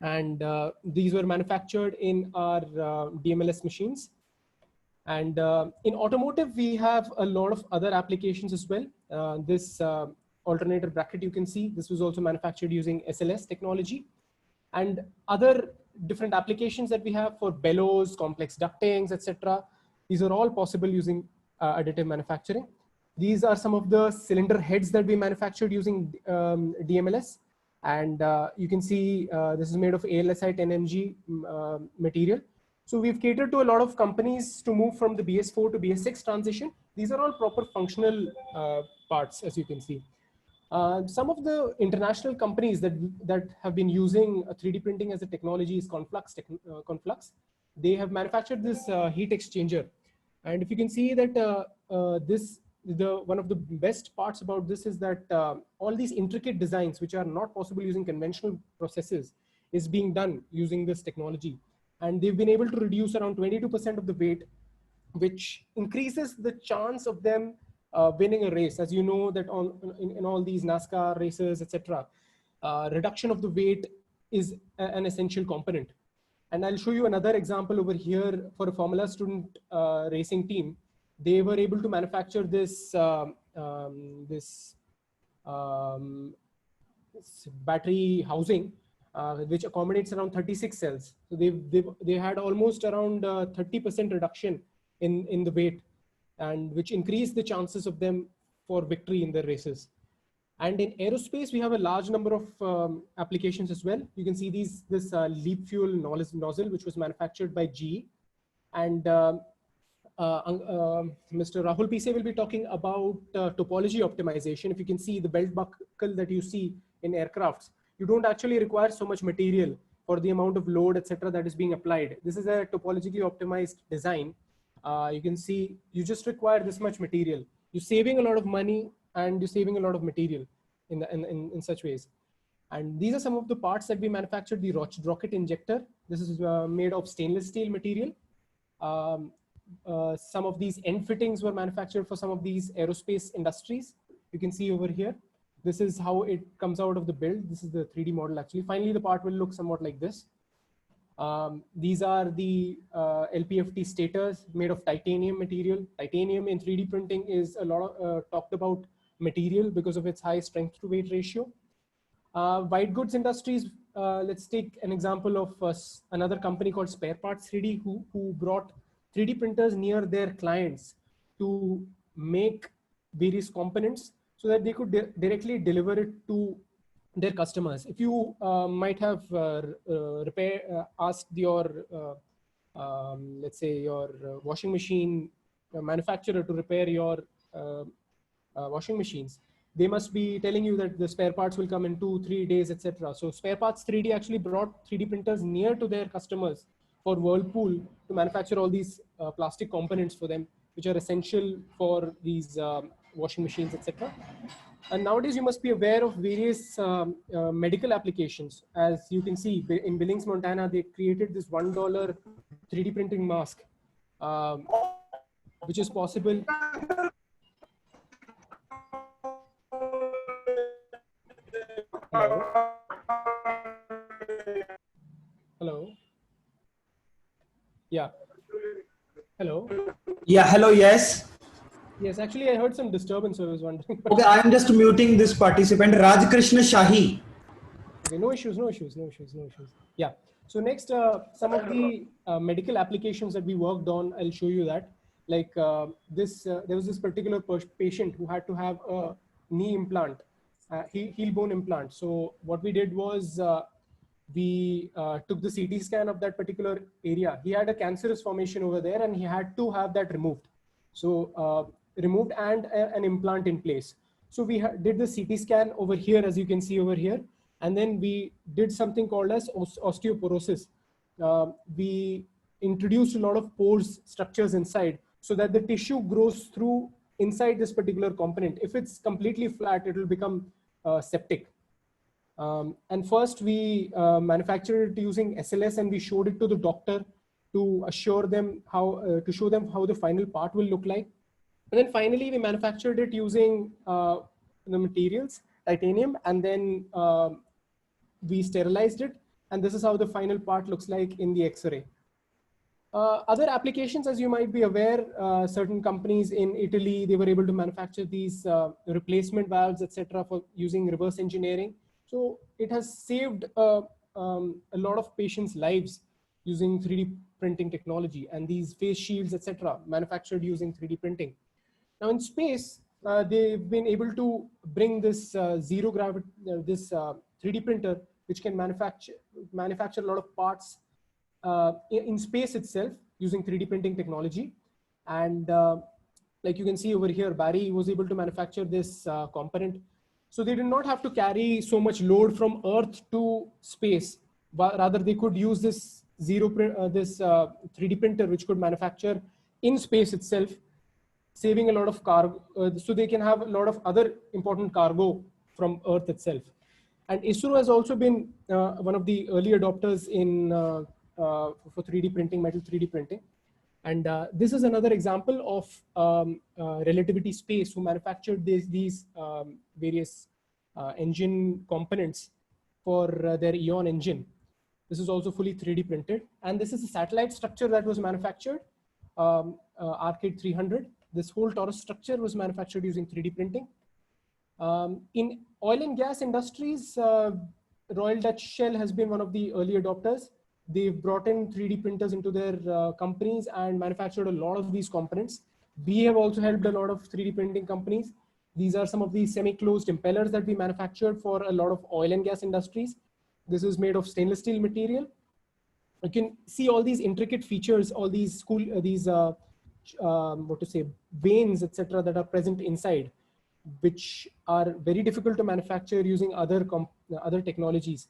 And these were manufactured in our DMLS machines. And in automotive, we have a lot of other applications as well. This alternator bracket you can see, this was also manufactured using SLS technology. And other different applications that we have for bellows, complex ductings, etc. These are all possible using additive manufacturing. These are some of the cylinder heads that we manufactured using DMLS. And you can see this is made of ALSI 10 mg material. So we've catered to a lot of companies to move from the BS4 to BS6 transition. These are all proper functional parts, as you can see. Some of the international companies that have been using 3D printing as a technology is Conflux. They have manufactured this heat exchanger. And if you can see that one of the best parts about this is that all these intricate designs, which are not possible using conventional processes, is being done using this technology. And they've been able to reduce around 22% of the weight, which increases the chance of them winning a race. As you know that in all these NASCAR races, etc., reduction of the weight is an essential component. And I'll show you another example over here for a Formula Student racing team. They were able to manufacture this battery housing, which accommodates around 36 cells. So they had almost around 30% reduction in the weight, and which increased the chances of them for victory in their races. And in aerospace, we have a large number of applications as well. You can see this LEAP fuel nozzle, which was manufactured by GE. And Mr. Rahul Pise will be talking about topology optimization. If you can see the belt buckle that you see in aircrafts, you don't actually require so much material for the amount of load, etc., that is being applied. This is a topologically optimized design. You can see you just require this much material. You're saving a lot of money and you're saving a lot of material in such ways. And these are some of the parts that we manufactured. The rocket injector. This is made of stainless steel material. Some of these end fittings were manufactured for some of these aerospace industries. You can see over here. This is how it comes out of the build. This is the 3D model actually. Finally, the part will look somewhat like this. These are the LPFT stators made of titanium material. Titanium in 3D printing is a lot of talked about material because of its high strength to weight ratio. White goods industries, let's take an example of another company called Spare Parts 3D who brought 3D printers near their clients to make various components so that they could directly deliver it to their customers. If you might have asked your, let's say your washing machine manufacturer to repair your washing machines, they must be telling you that the spare parts will come in 2-3 days, etc. So Spare Parts 3D actually brought 3D printers near to their customers for Whirlpool to manufacture all these plastic components for them, which are essential for these washing machines, etc. And nowadays you must be aware of various medical applications. As you can see in Billings, Montana, they created this $1 3D printing mask, which is possible. Hello. Hello. Yeah. Hello. Yeah. Hello. Yes. Yes. Actually, I heard some disturbance. So I was wondering. Okay. I am just muting this participant, Raj Krishna Shahi. Okay. No issues. No issues. No issues. No issues. Yeah. So next, some of the medical applications that we worked on, I'll show you that. Like there was this particular patient who had to have a knee implant, heel bone implant. So what we did was we took the CT scan of that particular area. He had a cancerous formation over there and he had to have that removed. So removed and an implant in place. So we did the CT scan over here, as you can see over here. And then we did something called as osteoporosis. We introduced a lot of pores structures inside so that the tissue grows through inside this particular component. If it's completely flat, it will become septic. And first we manufactured it using SLS and we showed it to the doctor to assure them how, to show them how the final part will look like. And then finally we manufactured it using the materials, titanium, and then we sterilized it And this is how the final part looks like in the X-ray. Other applications, as you might be aware, certain companies in Italy, they were able to manufacture these replacement valves, etc., for using reverse engineering. So it has saved a lot of patients' lives using 3D printing technology, and these face shields, etc., manufactured using 3D printing. Now in space, they've been able to bring this zero gravity, this 3D printer, which can manufacture a lot of parts in space itself using 3D printing technology. And like you can see over here, Barry was able to manufacture this component. So they did not have to carry so much load from Earth to space, but rather they could use this 3D printer, which could manufacture in space itself, saving a lot of cargo, so they can have a lot of other important cargo from Earth itself. And ISRO has also been one of the early adopters in for 3D printing, metal 3D printing. And this is another example of Relativity Space, who manufactured these various engine components for their Eon engine. This is also fully 3D printed. And this is a satellite structure that was manufactured, Arcade 300. This whole torus structure was manufactured using 3D printing. In oil and gas industries, Royal Dutch Shell has been one of the early adopters. They've brought in 3D printers into their companies and manufactured a lot of these components. We have also helped a lot of 3D printing companies. These are some of the semi-closed impellers that we manufactured for a lot of oil and gas industries. This is made of stainless steel material. You can see all these intricate features, all these veins, etc., that are present inside, which are very difficult to manufacture using other technologies.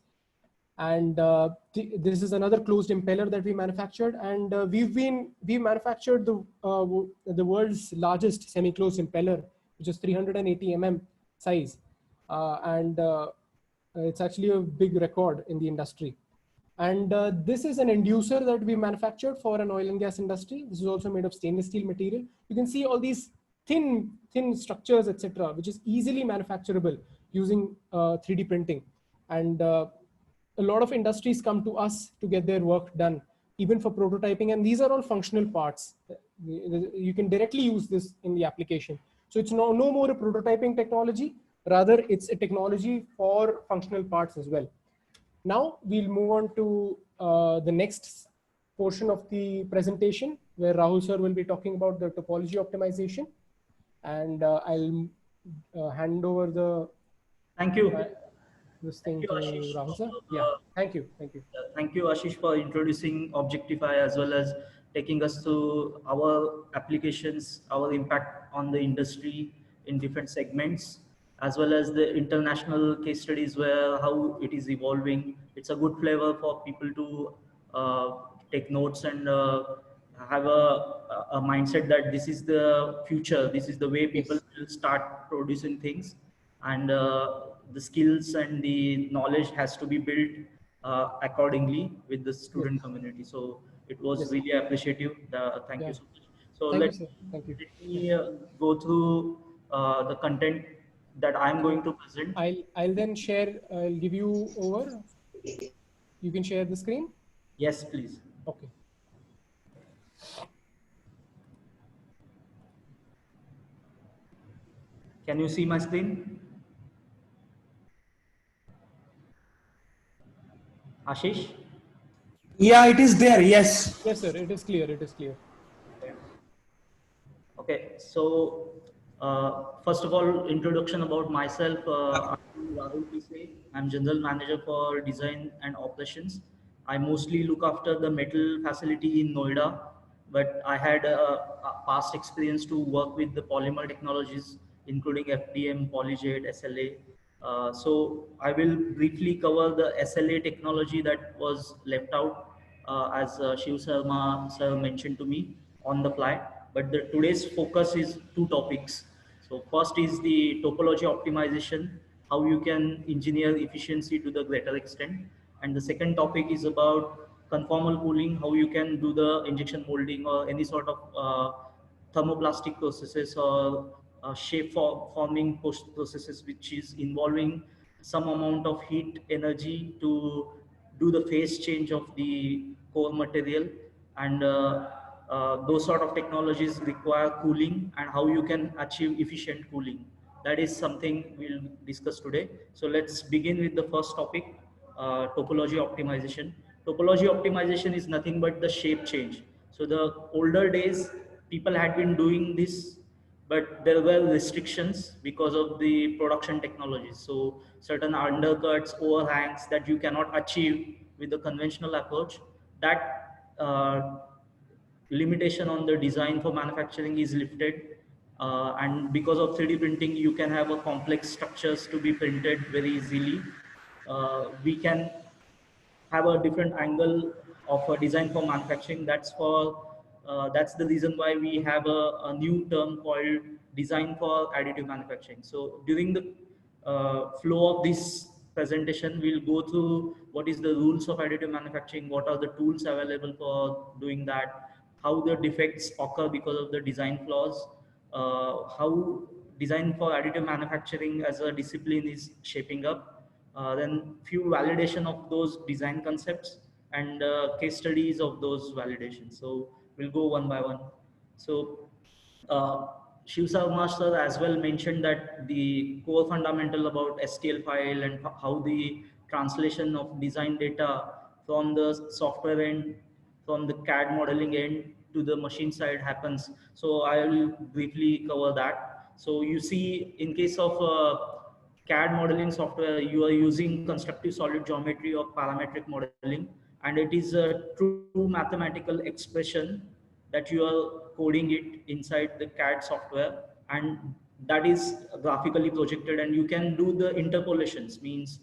And this is another closed impeller that we manufactured, and we manufactured the world's largest semi-closed impeller, which is 380 size, and it's actually a big record in the industry. And this is an inducer that we manufactured for an oil and gas industry. This is also made of stainless steel material. You can see all these thin structures, etc., which is easily manufacturable using 3D printing. And a lot of industries come to us to get their work done, even for prototyping. And these are all functional parts. You can directly use this in the application. So it's no more a prototyping technology, rather it's a technology for functional parts as well. Now we'll move on to the next portion of the presentation, where Rahul sir will be talking about the topology optimization. And I'll hand over the thank you this thing to Rahul sir. Yeah, thank you. Thank you, Ashish, for introducing Objectify, as well as taking us through our applications, our impact on the industry in different segments, as well as the international case studies where how it is evolving. It's a good flavor for people to take notes and have a mindset that this is the future, this is the way people will start producing things, and the skills and the knowledge has to be built accordingly with the student community. So it was really appreciative. Thank you so much. So let me go through the content that I'm going to present. I'll then share, I'll give you over. You can share the screen? Yes, please. Okay. Can you see my screen? Ashish? Yeah, it is there. Yes. Yes, sir. It is clear. It is clear. Okay. So, first of all, introduction about myself. I'm Rahul Pise. I'm General Manager for Design and Operations. I mostly look after the metal facility in Noida, but I had a past experience to work with the polymer technologies, including FDM, PolyJet, SLA. So I will briefly cover the SLA technology that was left out, as Shiv Sharma sir mentioned to me on the fly. But today's focus is two topics. So first is the topology optimization, how you can engineer efficiency to the greater extent. And the second topic is about conformal cooling, how you can do the injection molding or any sort of thermoplastic processes or shape forming processes, which is involving some amount of heat energy to do the phase change of the core material, and those sort of technologies require cooling, and how you can achieve efficient cooling. That is something we'll discuss today. So let's begin with the first topic, topology optimization. Topology optimization is nothing but the shape change. So the older days, people had been doing this, but there were restrictions because of the production technologies. So certain undercuts, overhangs that you cannot achieve with the conventional approach, that limitation on the design for manufacturing is lifted. And because of 3D printing, you can have a complex structures to be printed very easily. We can have a different angle of a design for manufacturing. That's the reason why we have a new term called design for additive manufacturing. So during the flow of this presentation, we'll go through what is the rules of additive manufacturing, what are the tools available for doing that, how the defects occur because of the design flaws, how design for additive manufacturing as a discipline is shaping up, then few validation of those design concepts, and case studies of those validations. So we'll go one by one. So uh, Shiv Sarma sir as well mentioned that the core fundamental about STL file and how the translation of design data from the software end, from the CAD modeling end to the machine side happens. So I will briefly cover that. So you see, in case of CAD modeling software, you are using constructive solid geometry or parametric modeling, and it is a true mathematical expression that you are coding it inside the CAD software, and that is graphically projected, and you can do the interpolations. Means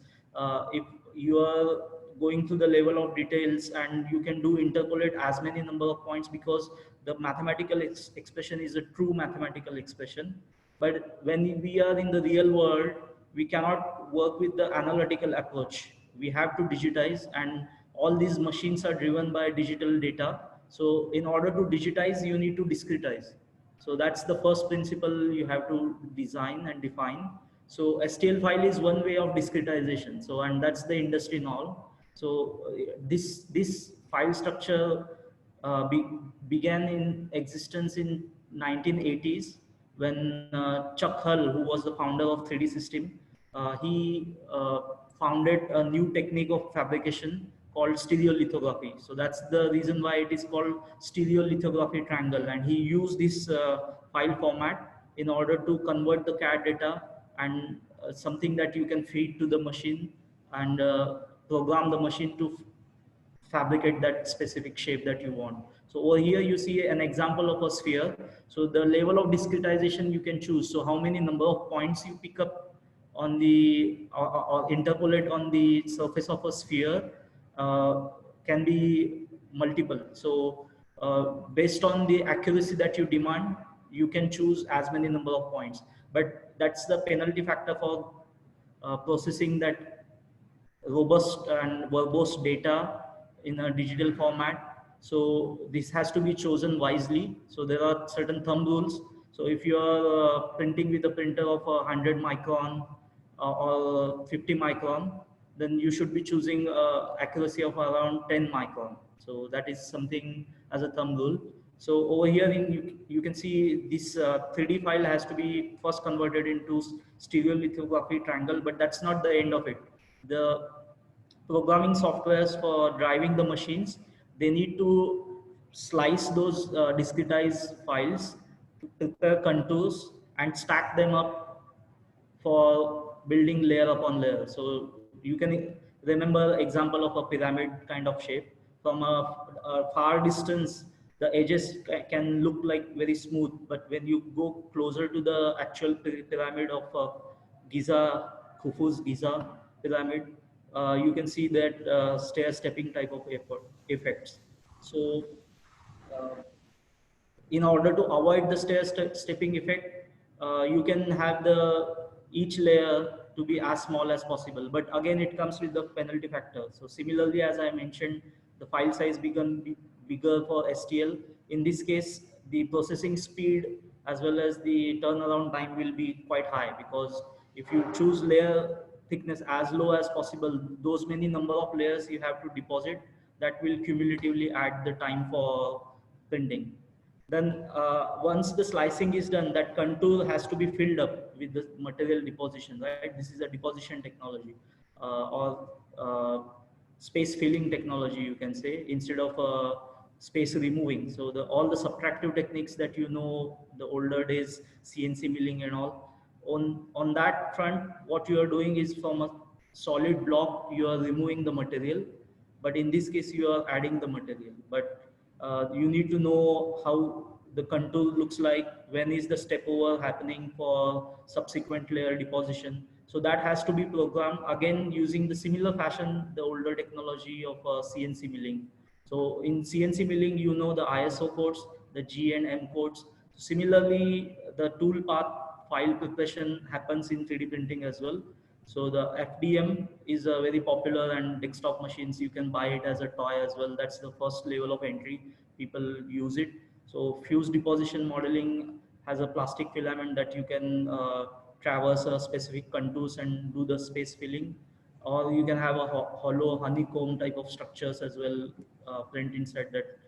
if you are going to the level of details, and you can do interpolate as many number of points, because the mathematical expression is a true mathematical expression. But when we are in the real world, we cannot work with the analytical approach. We have to digitize, and all these machines are driven by digital data. So in order to digitize, you need to discretize. So that's the first principle you have to design and define. So STL file is one way of discretization. So, and that's the industry norm. So this file structure began in existence in 1980s, when Chuck Hull, who was the founder of 3D System, he founded a new technique of fabrication called stereolithography. So that's the reason why it is called stereolithography triangle. And he used this file format in order to convert the CAD data, and something that you can feed to the machine, and program the machine to fabricate that specific shape that you want. So over here you see an example of a sphere. So the level of discretization you can choose. So how many number of points you pick up on the or interpolate on the surface of a sphere can be multiple. So based on the accuracy that you demand, you can choose as many number of points. But that's the penalty factor for processing that robust and verbose data in a digital format. So this has to be chosen wisely. So there are certain thumb rules. So if you are printing with a printer of 100 micron or 50 micron, then you should be choosing accuracy of around 10 micron. So that is something as a thumb rule. So over here you can see this 3D file has to be first converted into stereolithography triangle, but that's not the end of it. The programming softwares for driving the machines, they need to slice those discretized files to prepare contours and stack them up for building layer upon layer. So you can remember example of a pyramid kind of shape. From a far distance, the edges can look like very smooth, but when you go closer to the actual pyramid of Giza, Khufu's Giza pyramid, you can see that stair stepping type of effects. So uh, in order to avoid the stair stepping effect, you can have the each layer to be as small as possible. But again, it comes with the penalty factor. So similarly, as I mentioned, the file size become bigger for STL. In this case, the processing speed as well as the turnaround time will be quite high, because if you choose layer thickness as low as possible. Those many number of layers you have to deposit, that will cumulatively add the time for printing. Then once the slicing is done, that contour has to be filled up with the material deposition, right? This is a deposition technology, or space filling technology, you can say, instead of space removing. So all the subtractive techniques that you know, the older days, CNC milling and all, on that front, what you are doing is from a solid block, you are removing the material, but in this case, you are adding the material. But you need to know how the contour looks like, when is the step over happening for subsequent layer deposition. So that has to be programmed again using the similar fashion, the older technology of CNC milling. So in CNC milling, you know the ISO codes, the G and M codes. Similarly, the tool path file preparation happens in 3D printing as well. So the FDM is a very popular, and desktop machines, you can buy it as a toy as well. That's the first level of entry. People use it. So fuse deposition modeling has a plastic filament that you can traverse a specific contours and do the space filling, or you can have a hollow honeycomb type of structures as well, print inside that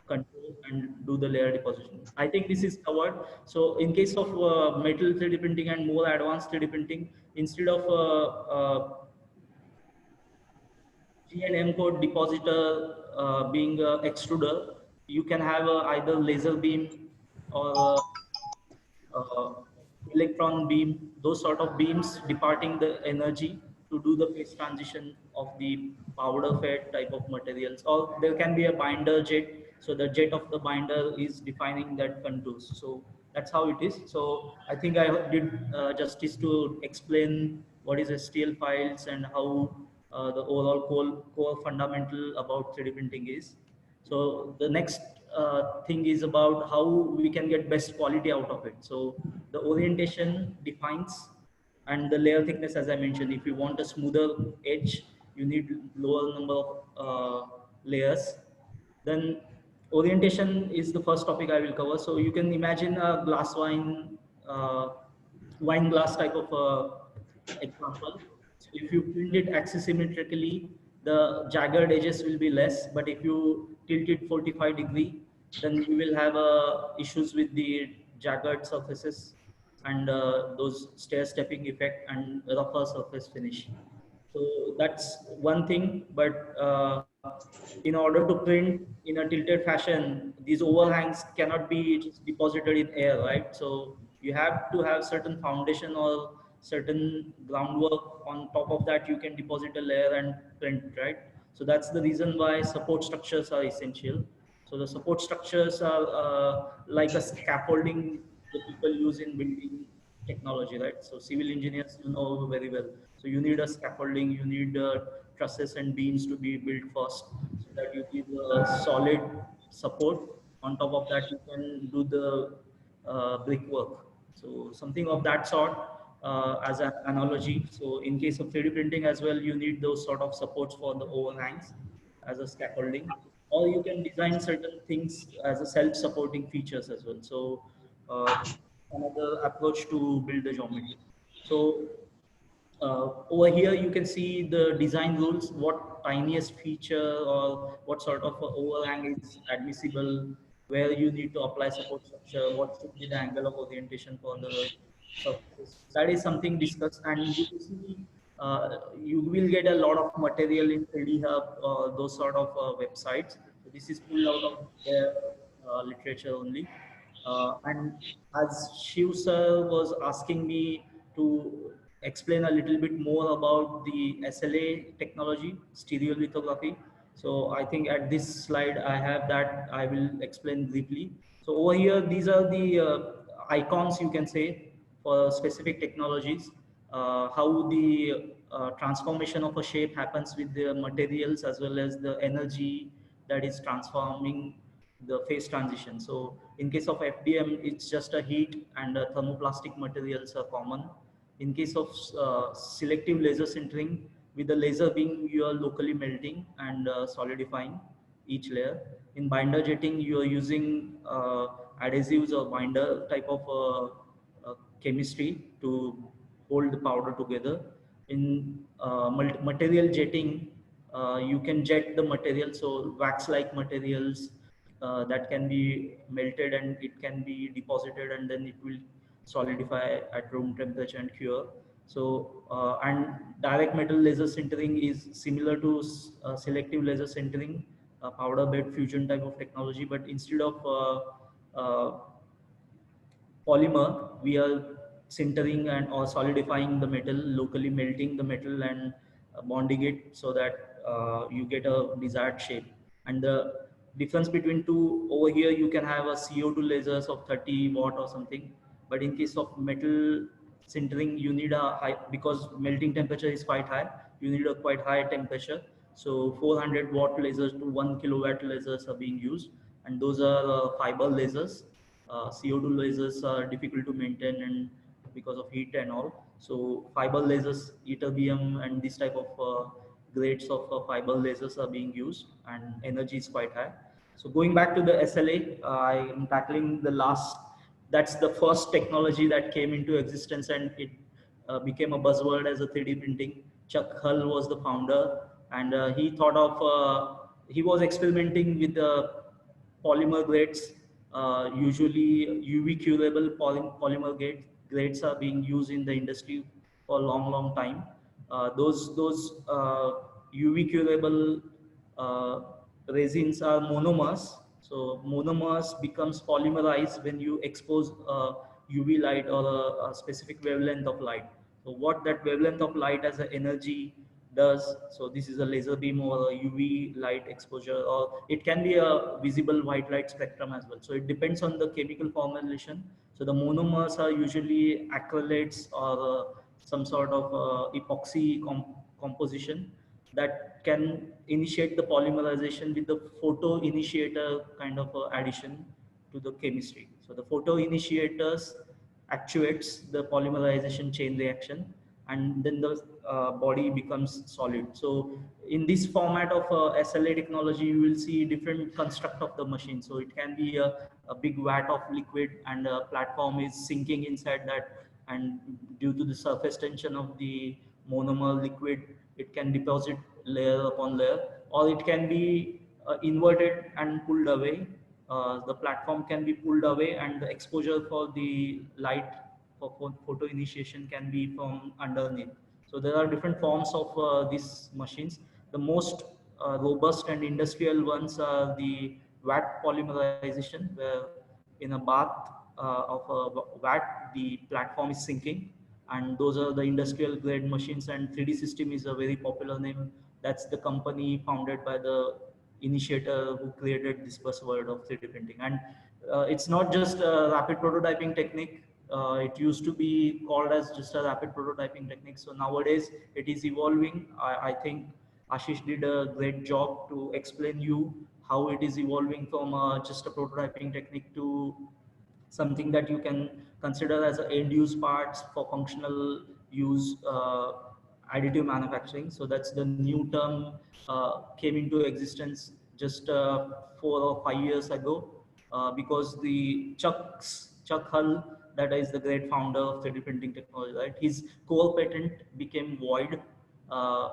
control and do the layer deposition. I think this is covered. So in case of metal 3D printing and more advanced 3D printing, instead of G and M code depositor being a extruder, you can have either laser beam or uh, electron beam, those sort of beams departing the energy to do the phase transition of the powder fed type of materials. Or there can be a binder jet. So the jet of the binder is defining that contours. So that's how it is. So I think I did justice to explain what is STL files and how the overall core fundamental about 3D printing is. So the next thing is about how we can get best quality out of it. So the orientation defines, and the layer thickness, as I mentioned, if you want a smoother edge, you need lower number of layers. Then orientation is the first topic I will cover. So you can imagine a glass uh, wine glass type of example. So if you print it axisymmetrically, the jagged edges will be less. But if you tilt it 45-degree, then you will have issues with the jagged surfaces and those stair stepping effect and rougher surface finish. So that's one thing. But in order to print in a tilted fashion, these overhangs cannot be just deposited in air, right? So you have to have certain foundation or certain groundwork. On top of that, you can deposit a layer and print, right? So that's the reason why support structures are essential. So the support structures are like a scaffolding the people use in building technology, right? So civil engineers, you know very well. So you need a scaffolding, you need trusses and beams to be built first, so that you give a solid support. On top of that, you can do the brickwork. So something of that sort as an analogy. So in case of 3D printing as well, you need those sort of supports for the overhangs as a scaffolding, or you can design certain things as a self-supporting features as well. So another approach to build the geometry. So over here you can see the design rules, what tiniest feature or what sort of overhang is admissible, where you need to apply support structure, what should be the angle of orientation for the surfaces. That is something discussed, and you will see you will get a lot of material in 3D Hub, those sort of websites. So this is pulled out of their literature only. And as Shiv sir was asking me to explain a little bit more about the SLA technology, stereolithography. So I think at this slide I have that I will explain briefly. So over here, these are the icons, you can say, for specific technologies, how the transformation of a shape happens with the materials as well as the energy that is transforming the phase transition. So in case of FDM, it's just a heat, and thermoplastic materials are common. In case of selective laser sintering, with the laser beam, you are locally melting and solidifying each layer. In binder jetting, you are using adhesives or binder type of chemistry to hold the powder together. In material jetting, you can jet the material, so wax-like materials that can be melted and it can be deposited and then it will solidify at room temperature and cure. So and direct metal laser sintering is similar to selective laser sintering, powder bed fusion type of technology, but instead of polymer, we are sintering and or solidifying the metal, locally melting the metal and bonding it so that you get a desired shape. And the difference between two, over here you can have a CO2 lasers of 30 watt or something, but in case of metal sintering, you need a high, because melting temperature is quite high, you need a quite high temperature. So 400 watt lasers to 1 kilowatt lasers are being used, and those are fiber lasers. CO2 lasers are difficult to maintain and because of heat and all. So fiber lasers, ytterbium and this type of grades of fiber lasers are being used, and energy is quite high. So going back to the SLA, I am tackling the last. That's the first technology that came into existence, and it became a buzzword as a 3D printing. Chuck Hull was the founder, and he thought of. He was experimenting with the polymer grades. Usually UV curable polymer grades are being used in the industry for a long time. Those UV curable uh, resins are monomers. So monomers becomes polymerized when you expose UV light or a specific wavelength of light. So what that wavelength of light as an energy does, so this is a laser beam or a UV light exposure, or it can be a visible white light spectrum as well. So it depends on the chemical formulation. So the monomers are usually acrylates or some sort of epoxy composition that can initiate the polymerization with the photo initiator kind of addition to the chemistry. So the photo initiators actuates the polymerization chain reaction, and then the body becomes solid. So in this format of SLA technology, you will see different construct of the machine. So it can be a big vat of liquid and a platform is sinking inside that, and due to the surface tension of the monomer liquid, it can deposit layer upon layer, or it can be inverted and pulled away. The platform can be pulled away, and the exposure for the light for photo initiation can be from underneath. So there are different forms of these machines. The most robust and industrial ones are the vat polymerization, where in a bath of a vat, the platform is sinking, and those are the industrial grade machines. And 3D System is a very popular name. That's the company founded by the initiator who created this buzzword of 3D printing. And it's not just a rapid prototyping technique. It used to be called as just a rapid prototyping technique. So nowadays it is evolving. I think Ashish did a great job to explain you how it is evolving from just a prototyping technique to something that you can consider as end use parts for functional use, additive manufacturing. So that's the new term, came into existence just 4 or 5 years ago, because the Chuck Hull, that is the great founder of 3D printing technology, right? His core patent became void. Uh,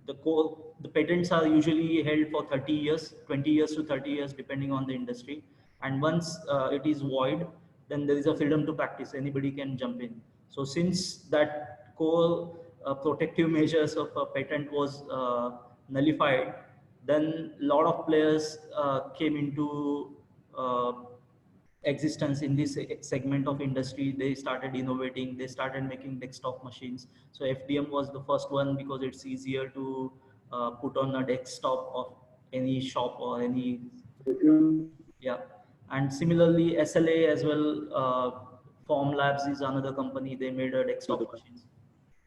the patents are usually held for 30 years, 20 years to 30 years, depending on the industry. And once it is void, then there is a freedom to practice. Anybody can jump in. So since that core protective measures of a patent was nullified, then a lot of players came into uh, existence in this segment of industry. They started innovating, they started making desktop machines. So FDM was the first one because it's easier to put on a desktop of any shop or any, yeah. And similarly SLA as well, Form Labs is another company, they made a desktop machines.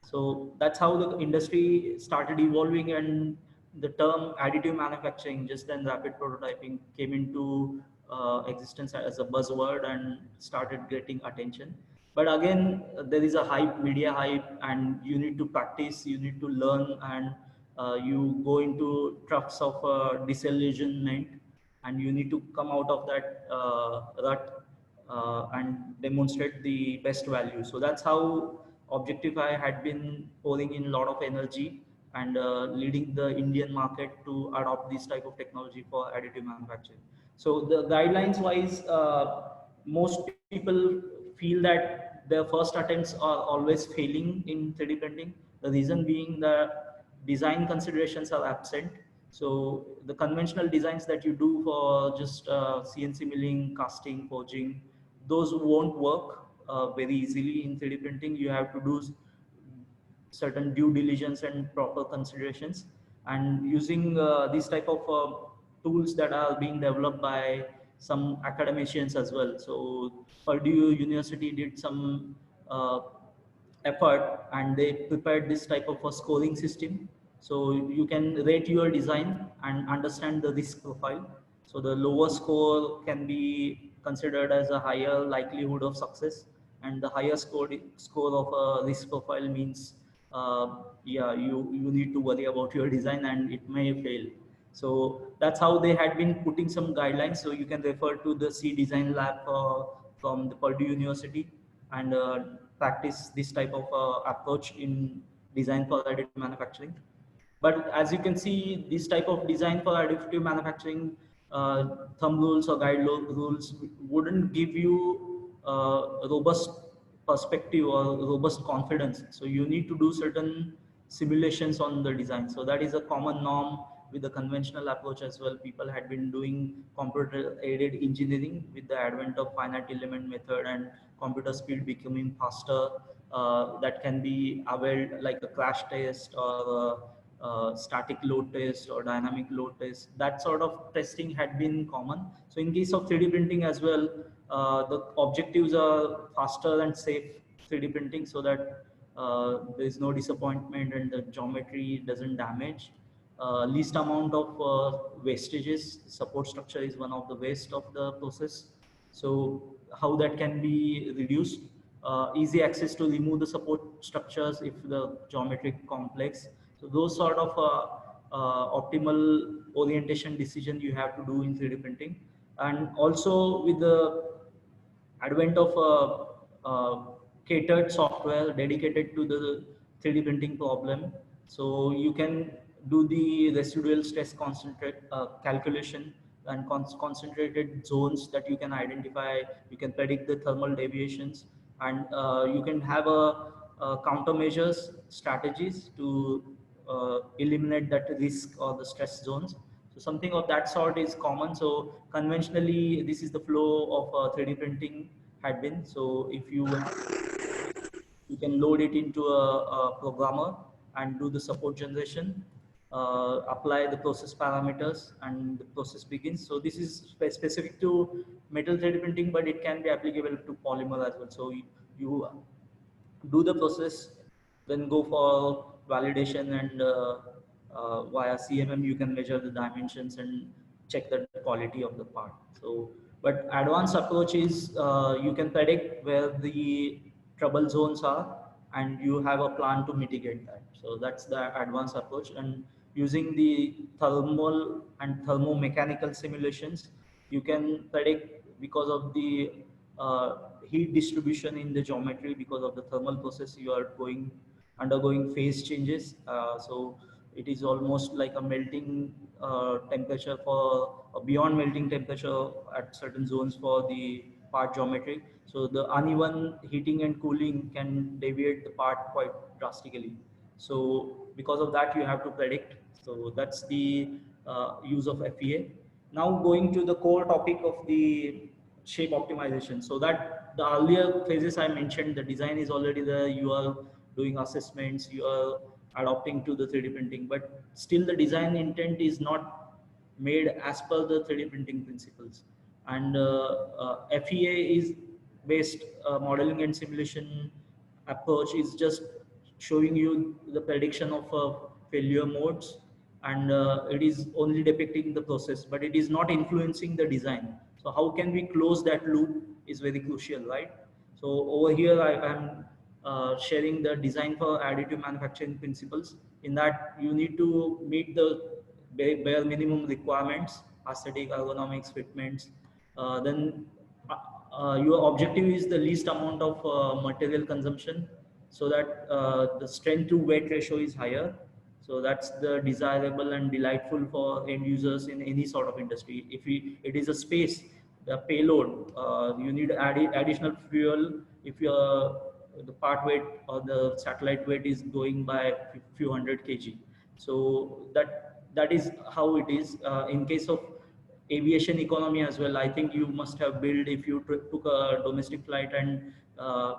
So that's how the industry started evolving, and the term additive manufacturing, just then rapid prototyping, came into existence as a buzzword and started getting attention. But again, there is a hype, media hype, and you need to practice, you need to learn, and you go into troughs of disillusionment, and you need to come out of that rut and demonstrate the best value. So that's how Objectify had been pouring in a lot of energy and leading the Indian market to adopt this type of technology for additive manufacturing. So the guidelines wise, most people feel that their first attempts are always failing in 3D printing. The reason being the design considerations are absent. So the conventional designs that you do for just CNC milling, casting, forging, those won't work very easily in 3D printing. You have to do certain due diligence and proper considerations, and using these type of tools that are being developed by some academicians as well. So Purdue University did some effort and they prepared this type of a scoring system. So you can rate your design and understand the risk profile. So the lower score can be considered as a higher likelihood of success, and the higher score of a risk profile means yeah, you need to worry about your design and it may fail. So that's how they had been putting some guidelines. So you can refer to the C Design Lab from the Purdue University and practice this type of approach in design for additive manufacturing. But as you can see, this type of design for additive manufacturing, thumb rules or rules wouldn't give you a robust perspective or robust confidence. So you need to do certain simulations on the design. So that is a common norm with the conventional approach as well. People had been doing computer aided engineering with the advent of finite element method and computer speed becoming faster. That can be availed like a crash test or static load test or dynamic load test. That sort of testing had been common. So in case of 3D printing as well, the objectives are faster and safe 3D printing so that there is no disappointment and the geometry doesn't damage. Least amount of wastages. Support structure is one of the waste of the process. So how that can be reduced? Easy access to remove the support structures if the geometric complex. So those sort of optimal orientation decision you have to do in 3D printing. And also with the advent of catered software dedicated to the 3D printing problem. So you can do the residual stress concentrate calculation and concentrated zones that you can identify. You can predict the thermal deviations, and you can have a countermeasures strategies to eliminate that risk or the stress zones. So something of that sort is common. So conventionally, this is the flow of 3D printing had been. So if you can load it into a programmer and do the support generation, apply the process parameters, and the process begins. So this is specific to metal 3D printing, but it can be applicable to polymer as well. So you do the process, then go for validation, and via CMM you can measure the dimensions and check the quality of the part. So, but advanced approach is you can predict where the trouble zones are and you have a plan to mitigate that. So that's the advanced approach, and using the thermal and thermomechanical simulations, you can predict because of the heat distribution in the geometry, because of the thermal process you are undergoing phase changes. So it is almost like a melting temperature for beyond melting temperature at certain zones for the part geometry. So the uneven heating and cooling can deviate the part quite drastically. So because of that, you have to predict. So that's the use of FEA. Now going to the core topic of the shape optimization. So that the earlier phases I mentioned, the design is already there, you are doing assessments, you are adopting to the 3D printing, but still the design intent is not made as per the 3D printing principles. And FEA is based modeling and simulation approach is just showing you the prediction of failure modes, and it is only depicting the process, but it is not influencing the design. So how can we close that loop is very crucial, right? So over here I am sharing the design for additive manufacturing principles. In that you need to meet the bare minimum requirements, aesthetic, ergonomics, fitments. Then your objective is the least amount of material consumption, so that the strength to weight ratio is higher. So that's the desirable and delightful for end users in any sort of industry. If it is a space, the payload, you need additional fuel if your the part weight or the satellite weight is going by few hundred kg. So that is how it is. In case of aviation economy as well, I think you must have built, if you took a domestic flight and uh,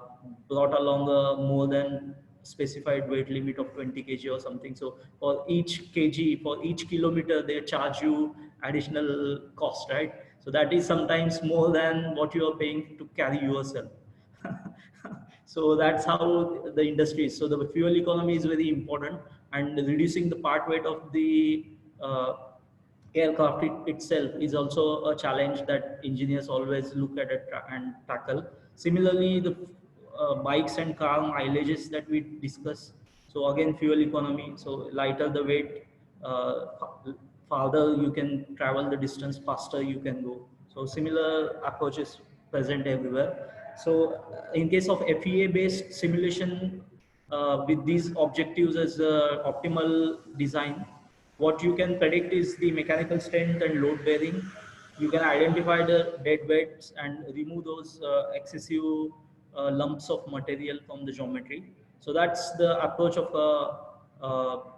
brought along a more than specified weight limit of 20 kg or something. So for each kg, for each kilometer, they charge you additional cost, right? So that is sometimes more than what you are paying to carry yourself. So that's how the industry is. So the fuel economy is very important, and reducing the part weight of the aircraft itself is also a challenge that engineers always look at it and tackle. Similarly, the bikes and car mileages that we discuss. So again, fuel economy. So lighter the weight, uh, farther you can travel the distance, faster you can go. So similar approaches present everywhere. So in case of FEA based simulation, with these objectives as optimal design, what you can predict is the mechanical strength and load bearing. You can identify the dead weights and remove those excessive lumps of material from the geometry. So that's the approach of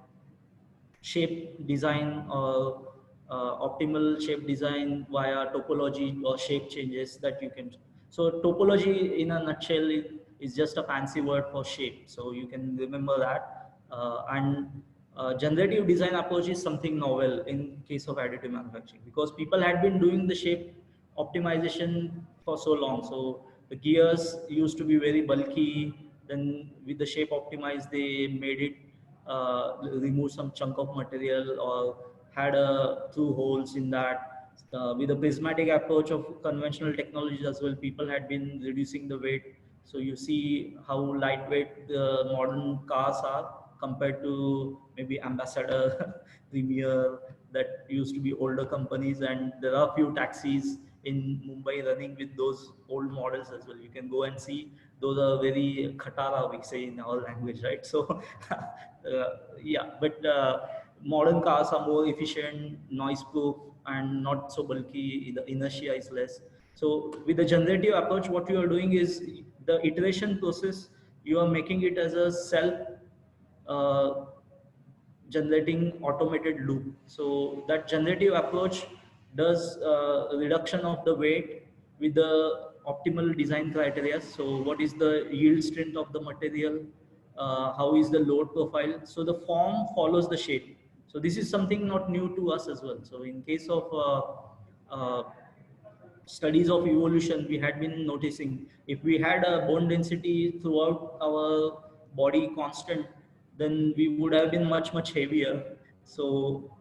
shape design or optimal shape design via topology or shape changes that you can. So topology in a nutshell is just a fancy word for shape. So you can remember that. And generative design approach is something novel in case of additive manufacturing, because people had been doing the shape optimization for so long. So the gears used to be very bulky. Then with the shape optimized, they made it remove some chunk of material or had through holes in that. With the prismatic approach of conventional technologies as well, people had been reducing the weight. So you see how lightweight the modern cars are compared to maybe Ambassador, Premier, that used to be older companies, and there are few taxis in Mumbai running with those old models as well. You can go and see, those are very khatara, we say in our language, right? So yeah, but modern cars are more efficient, noise proof, and not so bulky. The inertia is less. So with the generative approach, what you are doing is the iteration process, you are making it as a self uh, generating automated loop. So that generative approach does reduction of the weight with the optimal design criteria. So what is the yield strength of the material? How is the load profile? So the form follows the shape. So this is something not new to us as well. So in case of studies of evolution, we had been noticing, if we had a bone density throughout our body constant, then we would have been much heavier. So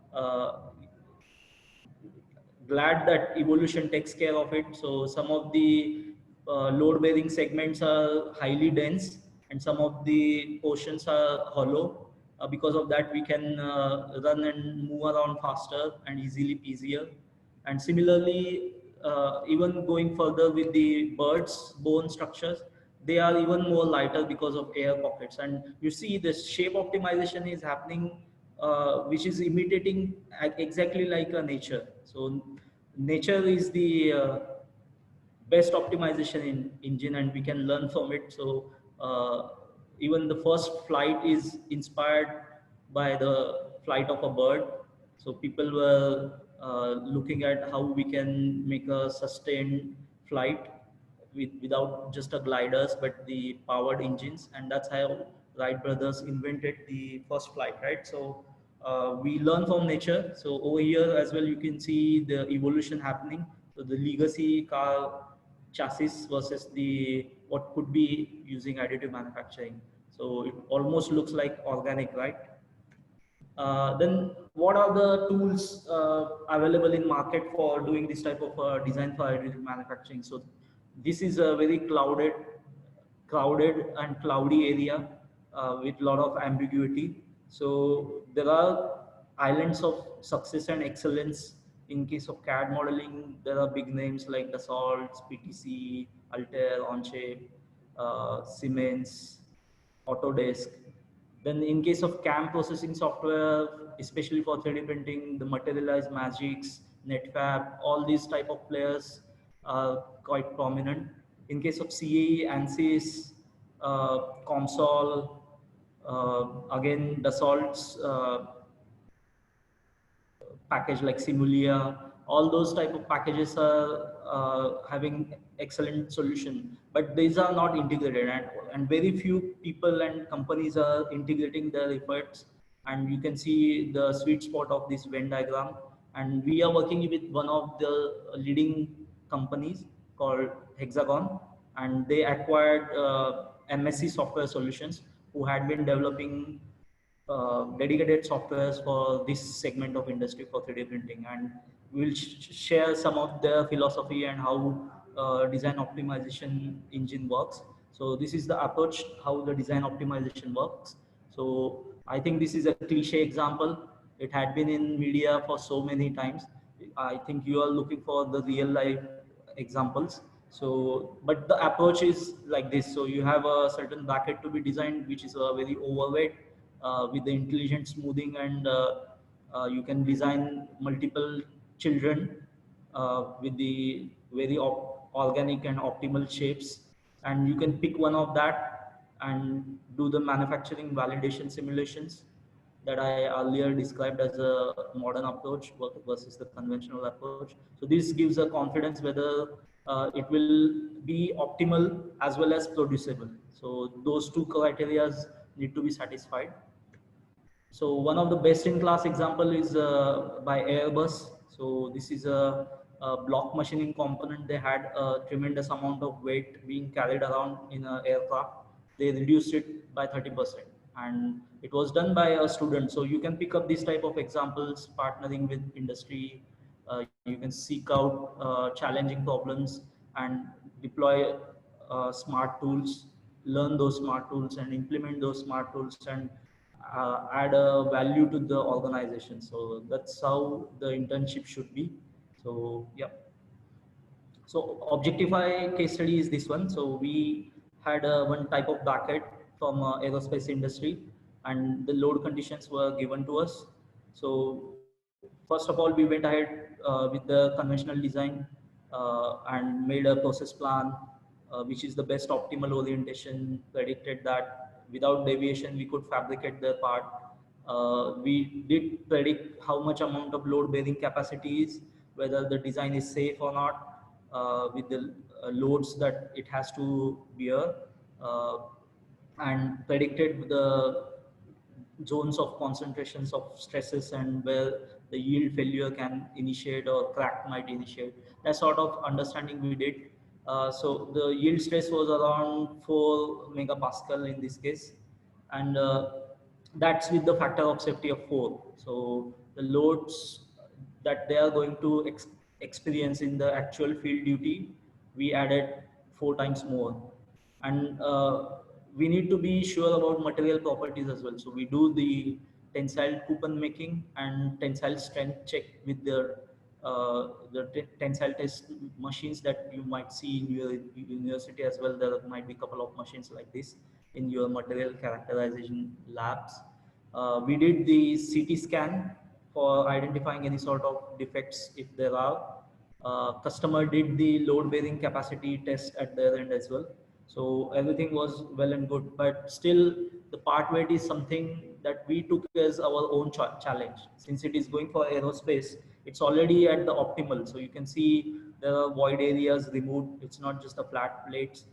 glad that evolution takes care of it. So some of the load bearing segments are highly dense and some of the portions are hollow. Because of that, we can run and move around faster and easier. And similarly, even going further with the birds bone structures, they are even more lighter because of air pockets. And you see the shape optimization is happening, which is imitating exactly like a nature. So nature is the best optimization in engine, and we can learn from it. So even the first flight is inspired by the flight of a bird. So people were looking at how we can make a sustained flight without just a gliders but the powered engines, and that's how Wright brothers invented the first flight, right? So we learn from nature. So over here as well, you can see the evolution happening. So the legacy car chassis versus the what could be using additive manufacturing. So it almost looks like organic, right? Then what are the tools available in market for doing this type of design for additive manufacturing? So this is a very crowded and cloudy area with a lot of ambiguity. So there are islands of success and excellence. In case of CAD modeling, there are big names like Dassault, PTC, Altair, Onshape, Siemens. Autodesk. Then in case of CAM processing software, especially for 3D printing, the Materialize, Magix, Netfab, all these type of players are quite prominent. In case of CAE, ANSYS, COMSOL, again Dassault's package like Simulia, all those type of packages are having excellent solution, but these are not integrated, and very few people and companies are integrating their efforts. And you can see the sweet spot of this Venn diagram. And we are working with one of the leading companies called Hexagon, and they acquired MSC Software Solutions, who had been developing dedicated softwares for this segment of industry for 3D printing. And we'll share some of their philosophy and how design optimization engine works. So this is the approach how the design optimization works. So I think this is a cliche example. It had been in media for so many times. I think you are looking for the real life examples. So, but the approach is like this. So you have a certain bracket to be designed, which is a very overweight with the intelligent smoothing, and you can design multiple children with the very organic and optimal shapes, and you can pick one of that and do the manufacturing validation simulations that I earlier described as a modern approach versus the conventional approach. So this gives a confidence whether it will be optimal as well as producible. So those two criteria need to be satisfied. So one of the best in class example is by Airbus. So this is a block machining component. They had a tremendous amount of weight being carried around in an aircraft. They reduced it by 30%, and it was done by a student. So you can pick up these type of examples, partnering with industry. You can seek out challenging problems and deploy smart tools, learn those smart tools and implement those smart tools, and add a value to the organization. So that's how the internship should be. So yeah. So Objectify case study is this one. So we had one type of bracket from aerospace industry, and the load conditions were given to us. So first of all, we went ahead with the conventional design and made a process plan, which is the best optimal orientation, predicted that without deviation we could fabricate the part. We did predict how much amount of load bearing capacity is, whether the design is safe or not, with the loads that it has to bear, uh, and predicted the zones of concentrations of stresses and where the yield failure can initiate or crack might initiate. That sort of understanding we did. So the yield stress was around 4 megapascal in this case, and that's with the factor of safety of 4. So the loads that they are going to experience in the actual field duty, we added 4 times more. And we need to be sure about material properties as well. So we do the tensile coupon making and tensile strength check with the tensile test machines that you might see in your university as well. There might be a couple of machines like this in your material characterization labs. We did the CT scan for identifying any sort of defects if there are. Customer did the load bearing capacity test at their end as well. So everything was well and good, but still the part weight is something that we took as our own challenge. Since it is going for aerospace, it's already at the optimal. So you can see there are void areas removed. It's not just the flat plates.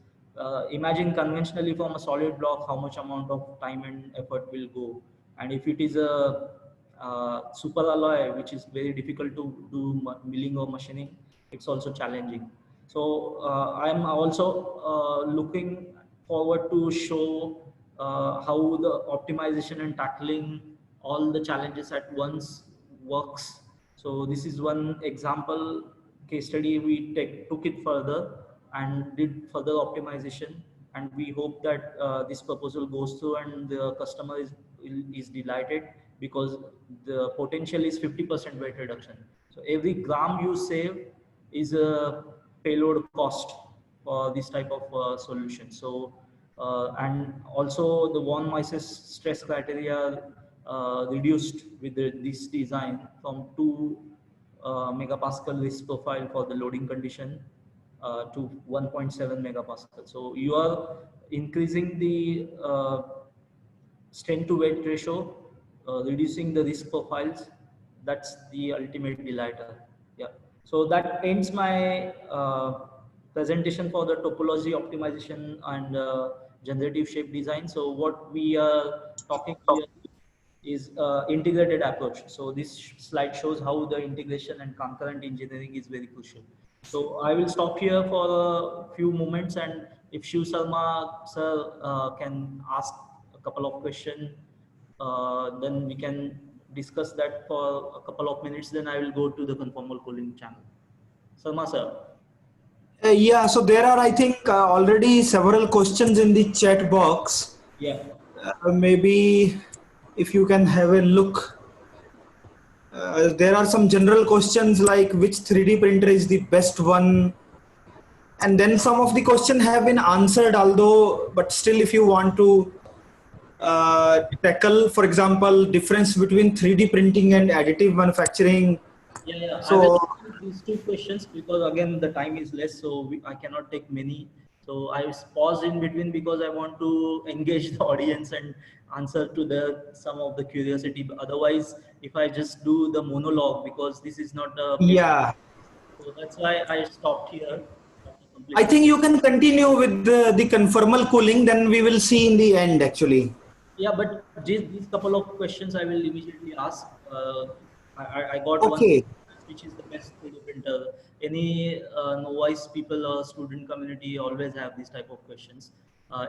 Imagine conventionally from a solid block, how much amount of time and effort will go. And if it is a super alloy, which is very difficult to do milling or machining, it's also challenging. So I'm also looking forward to show how the optimization and tackling all the challenges at once works. So this is one example case study. We took it further and did further optimization, and we hope that this proposal goes through and the customer is delighted, because the potential is 50% weight reduction. So every gram you save is a payload cost for this type of solution. So And also the von Mises stress criteria reduced with this design from 2 megapascal risk profile for the loading condition to 1.7 megapascal. So you are increasing the strength to weight ratio, reducing the risk profiles. That's the ultimate delighter. Yeah. So that ends my presentation for the topology optimization and generative shape design. So what we are talking here is integrated approach. So this slide shows how the integration and concurrent engineering is very crucial. So I will stop here for a few moments, and if Shiv Sharma sir can ask a couple of questions, then we can discuss that for a couple of minutes. Then I will go to the conformal cooling channel. Sharma sir. Yeah, so there are, I think, already several questions in the chat box. Yeah. Maybe if you can have a look. There are some general questions like which 3D printer is the best one, and then some of the questions have been answered, although, but still if you want to tackle, for example, difference between 3D printing and additive manufacturing. Yeah. I will So ask these two questions because again the time is less, so I cannot take many. So I pause in between because I want to engage the audience and answer to some of the curiosity. But otherwise, if I just do the monologue, because this is not a paid, yeah, so that's why I stopped here after I completing. think you can continue with the conformal cooling, then we will see in the end actually. Yeah, but these couple of questions I will immediately ask. I got one Okay, which is the best 3D printer. Any novice people or student community always have these type of questions.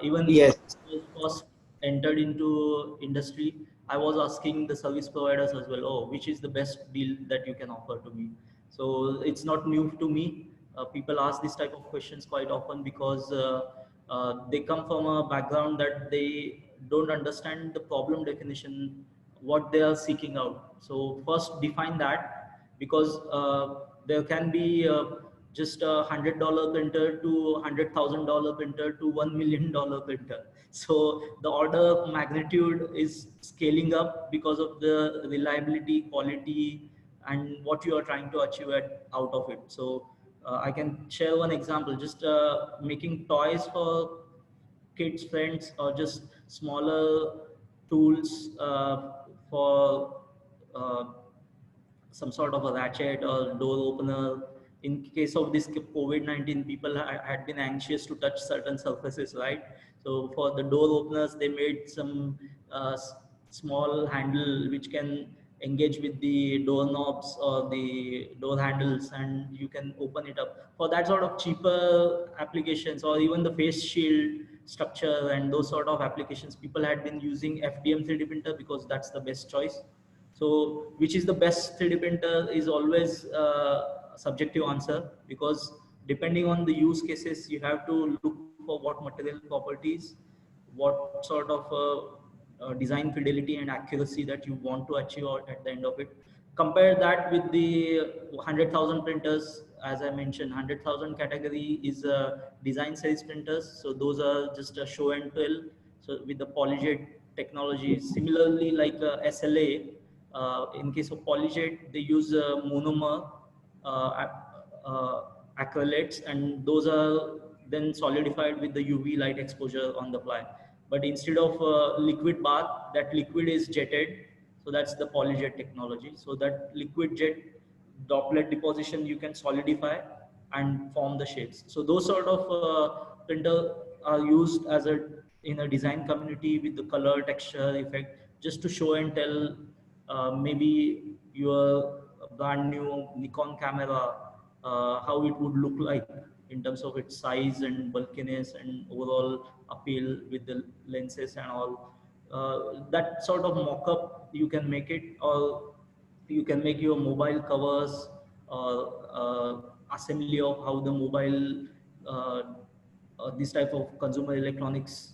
Even when yes, I was first entered into industry, I was asking the service providers as well, oh, which is the best deal that you can offer to me? So it's not new to me. People ask this type of questions quite often because they come from a background that they don't understand the problem definition, what they are seeking out. So first define that, because there can be just $100 printer to $100,000 printer to $1 million printer. So the order of magnitude is scaling up because of the reliability, quality, and what you are trying to achieve out of it. So I can share one example, just making toys for kids, friends, or just smaller tools for some sort of a ratchet or door opener. In case of this COVID-19, people had been anxious to touch certain surfaces, right? So for the door openers, they made some small handle which can engage with the doorknobs or the door handles, and you can open it up. For that sort of cheaper applications, or even the face shield structure and those sort of applications, people had been using FDM 3D printer because that's the best choice. So which is the best 3D printer is always a subjective answer, because depending on the use cases, you have to look for what material properties, what sort of design fidelity and accuracy that you want to achieve out at the end of it. Compare that with the 100,000 printers. As I mentioned, 100,000 category is design series printers. So those are just a show and tell. So with the PolyJet technology, similarly like SLA, in case of PolyJet, they use monomer acrylates, and those are then solidified with the UV light exposure on the fly. But instead of liquid bath, that liquid is jetted. So that's the PolyJet technology. So that liquid jet droplet deposition, you can solidify and form the shapes. So those sort of printer are used as a in a design community with the color texture effect, just to show and tell. Maybe your brand new Nikon camera, how it would look like in terms of its size and bulkiness and overall appeal with the lenses and all. That sort of mock-up you can make it, or you can make your mobile covers or assembly of how the mobile uh, this type of consumer electronics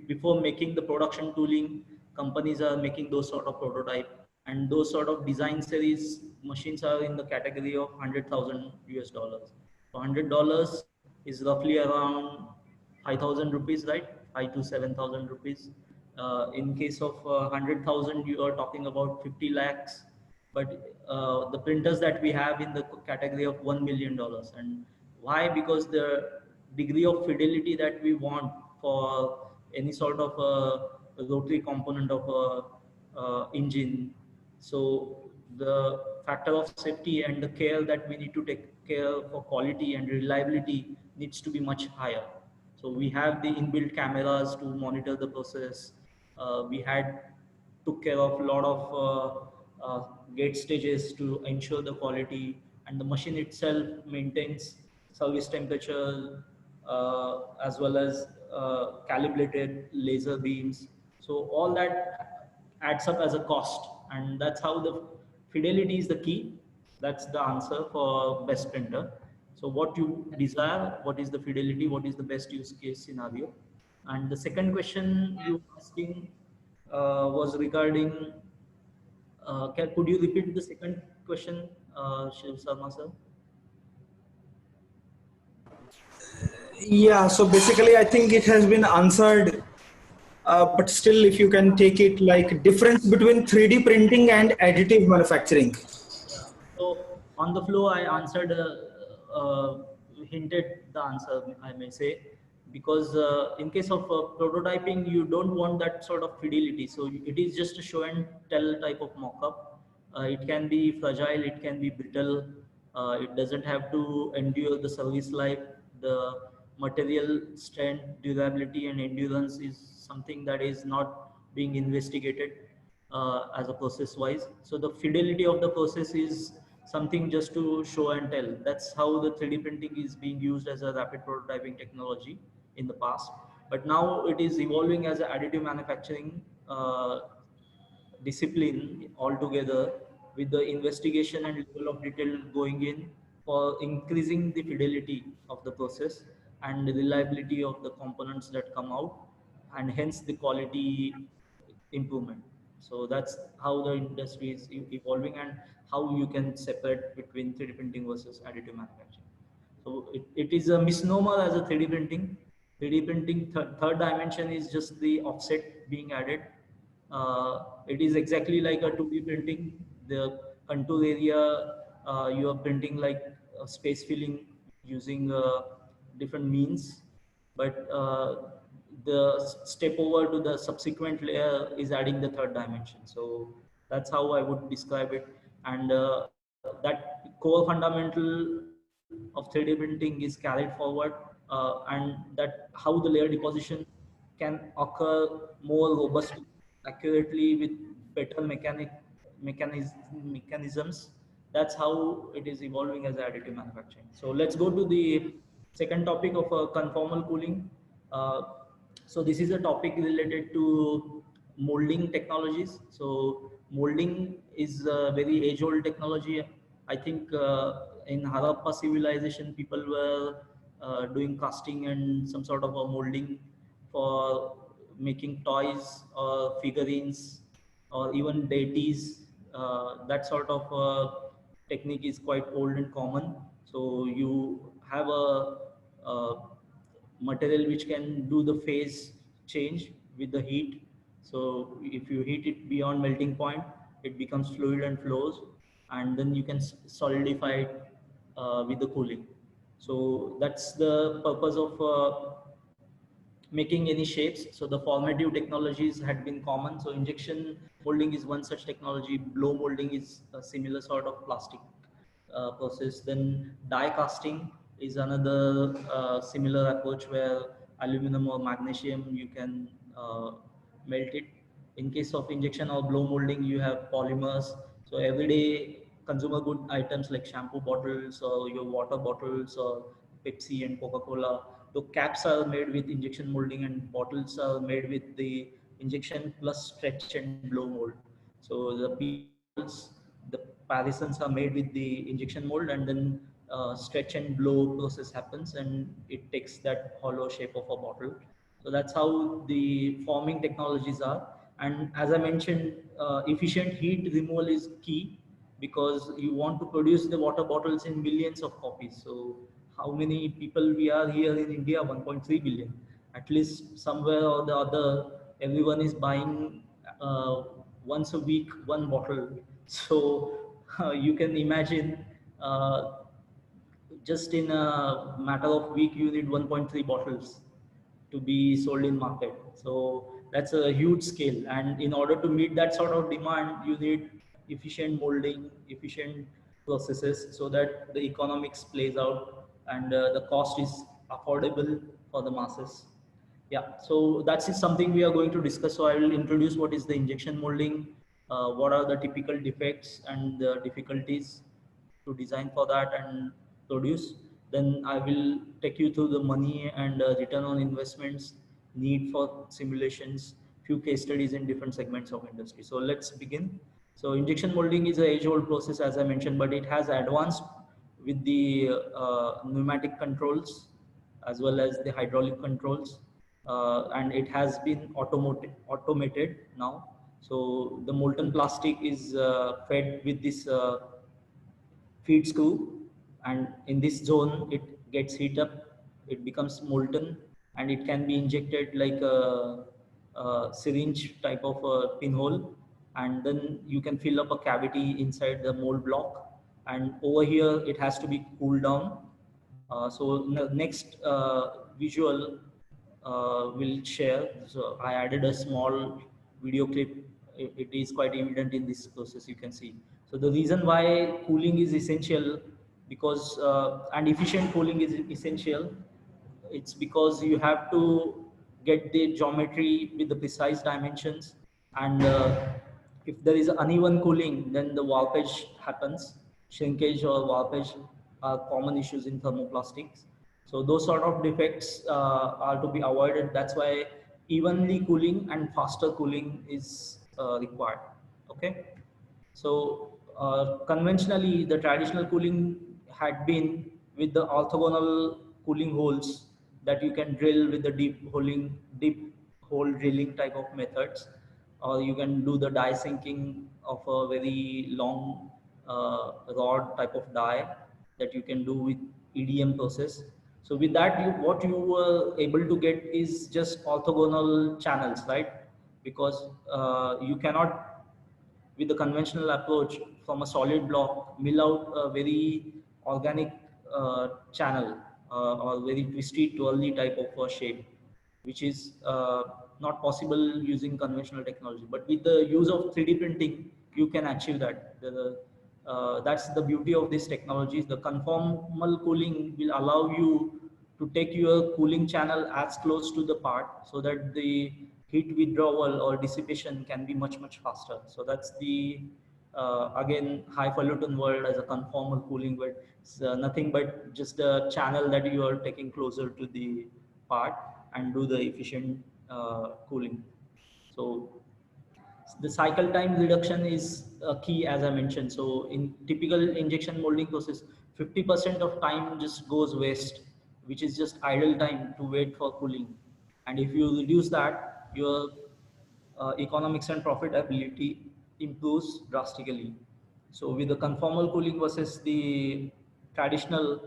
before making the production tooling, companies are making those sort of prototype, and those sort of design series machines are in the category of 100,000 US dollars. So $100 is roughly around 5,000 rupees, right? 5 to 7,000 rupees. In case of 100,000, you are talking about 50 lakhs. But the printers that we have in the category of $1 million. And why? Because the degree of fidelity that we want for any sort of a rotary component of a engine. So the factor of safety and the care that we need to take care for quality and reliability needs to be much higher. So we have the inbuilt cameras to monitor the process. We had took care of a lot of gate stages to ensure the quality, and the machine itself maintains service temperature as well as calibrated laser beams. So all that adds up as a cost, and that's how the fidelity is the key. That's the answer for best printer. So what you desire, what is the fidelity, what is the best use case scenario. And the second question you asking was regarding, could you repeat the second question, Shiv Sharma sir? Yeah, so basically I think it has been answered, but still if you can take it like difference between 3D printing and additive manufacturing. So on the flow, I answered, hinted the answer, I may say, because in case of prototyping, you don't want that sort of fidelity. So it is just a show and tell type of mock-up. It can be fragile, it can be brittle. It doesn't have to endure the service life. The material strength, durability, and endurance is something that is not being investigated as a process wise. So the fidelity of the process is something just to show and tell. That's how the 3D printing is being used as a rapid prototyping technology in the past. But now it is evolving as an additive manufacturing discipline altogether, with the investigation and level of detail going in for increasing the fidelity of the process and the reliability of the components that come out, and hence the quality improvement. So that's how the industry is evolving, and how you can separate between 3D printing versus additive manufacturing. So it is a misnomer as a 3D printing. 3D printing third dimension is just the offset being added. It is exactly like a 2D printing. The contour area, you are printing like space filling using different means, but the step over to the subsequent layer is adding the third dimension. So that's how I would describe it. And that core fundamental of 3D printing is carried forward, and that how the layer deposition can occur more robustly, accurately, with better mechanisms. That's how it is evolving as additive manufacturing. So let's go to the second topic of conformal cooling. Uh, so this is a topic related to molding technologies. So molding is a very age-old technology. I think in Harappa civilization, people were doing casting and some sort of a molding for making toys or figurines or even deities. That sort of technique is quite old and common. So you have a material which can do the phase change with the heat. So if you heat it beyond melting point, it becomes fluid and flows, and then you can solidify it with the cooling. So that's the purpose of making any shapes. So the formative technologies had been common. So injection molding is one such technology. Blow molding is a similar sort of plastic process. Then die casting is another similar approach, where aluminum or magnesium you can melt it. In case of injection or blow molding, you have polymers. So everyday consumer good items like shampoo bottles or your water bottles or Pepsi and Coca-Cola, the caps are made with injection molding, and bottles are made with the injection plus stretch and blow mold. So the bottles, the partisans are made with the injection mold, and then stretch and blow process happens, and it takes that hollow shape of a bottle. So that's how the forming technologies are. And as I mentioned, efficient heat removal is key, because you want to produce the water bottles in millions of copies. So how many people we are here in India? 1.3 billion. At least somewhere or the other, everyone is buying once a week one bottle. So you can imagine, just in a matter of week, you need 1.3 bottles to be sold in market. So that's a huge scale. And in order to meet that sort of demand, you need efficient molding, efficient processes so that the economics plays out and the cost is affordable for the masses. Yeah, so that's something we are going to discuss. So I will introduce what is the injection molding, what are the typical defects and the difficulties to design for that and produce. Then I will take you through the money and return on investments, need for simulations, few case studies in different segments of industry. So let's begin. So injection molding is an age-old process, as I mentioned, but it has advanced with the pneumatic controls as well as the hydraulic controls, and it has been automated now. So the molten plastic is fed with this feed screw, and in this zone it gets heat up, it becomes molten, and it can be injected like a syringe type of a pinhole, and then you can fill up a cavity inside the mold block, and over here it has to be cooled down. So next visual will share. So I added a small video clip. It is quite evident in this process, you can see. So the reason why cooling is essential, because and efficient cooling is essential, it's because you have to get the geometry with the precise dimensions, and if there is uneven cooling, then the warpage happens. Shrinkage or warpage are common issues in thermoplastics. So those sort of defects are to be avoided. That's why evenly cooling and faster cooling is required. Okay. So conventionally, the traditional cooling had been with the orthogonal cooling holes that you can drill with the deep hole drilling type of methods, or you can do the die sinking of a very long rod type of die that you can do with EDM process. So with that, what you were able to get is just orthogonal channels, right? Because you cannot, with the conventional approach, from a solid block mill out a very organic channel, or very twisty twirly type of a shape, which is not possible using conventional technology. But with the use of 3D printing, you can achieve that. That's the beauty of this technology. The conformal cooling will allow you to take your cooling channel as close to the part so that the heat withdrawal or dissipation can be much faster. So that's the again highfalutin word as a conformal cooling, but it's nothing but just a channel that you are taking closer to the part and do the efficient cooling. So the cycle time reduction is key, as I mentioned. So in typical injection molding process, 50% of time just goes waste, which is just idle time to wait for cooling. And if you reduce that, your economics and profitability improves drastically. So with the conformal cooling versus the traditional,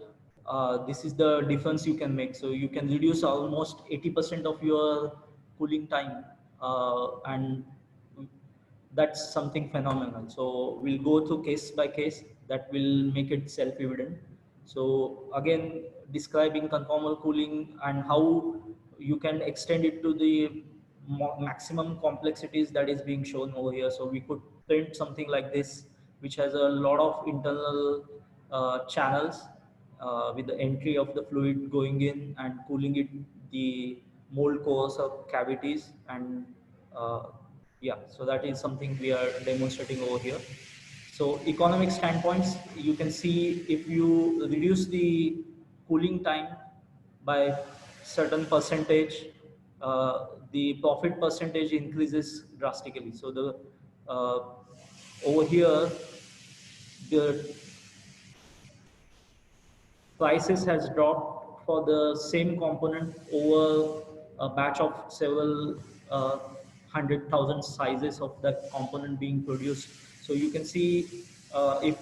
this is the difference you can make. So you can reduce almost 80% of your cooling time, and that's something phenomenal. So we'll go through case by case that will make it self-evident. So again, describing conformal cooling and how you can extend it to the maximum complexities that is being shown over here. So we could print something like this, which has a lot of internal channels with the entry of the fluid going in and cooling it, the mold cores of cavities, and yeah, so that is something we are demonstrating over here. So economic standpoints, you can see if you reduce the cooling time by certain percentage, the profit percentage increases drastically. So the over here, the prices has dropped for the same component over a batch of several 100,000 sizes of that component being produced. So you can see if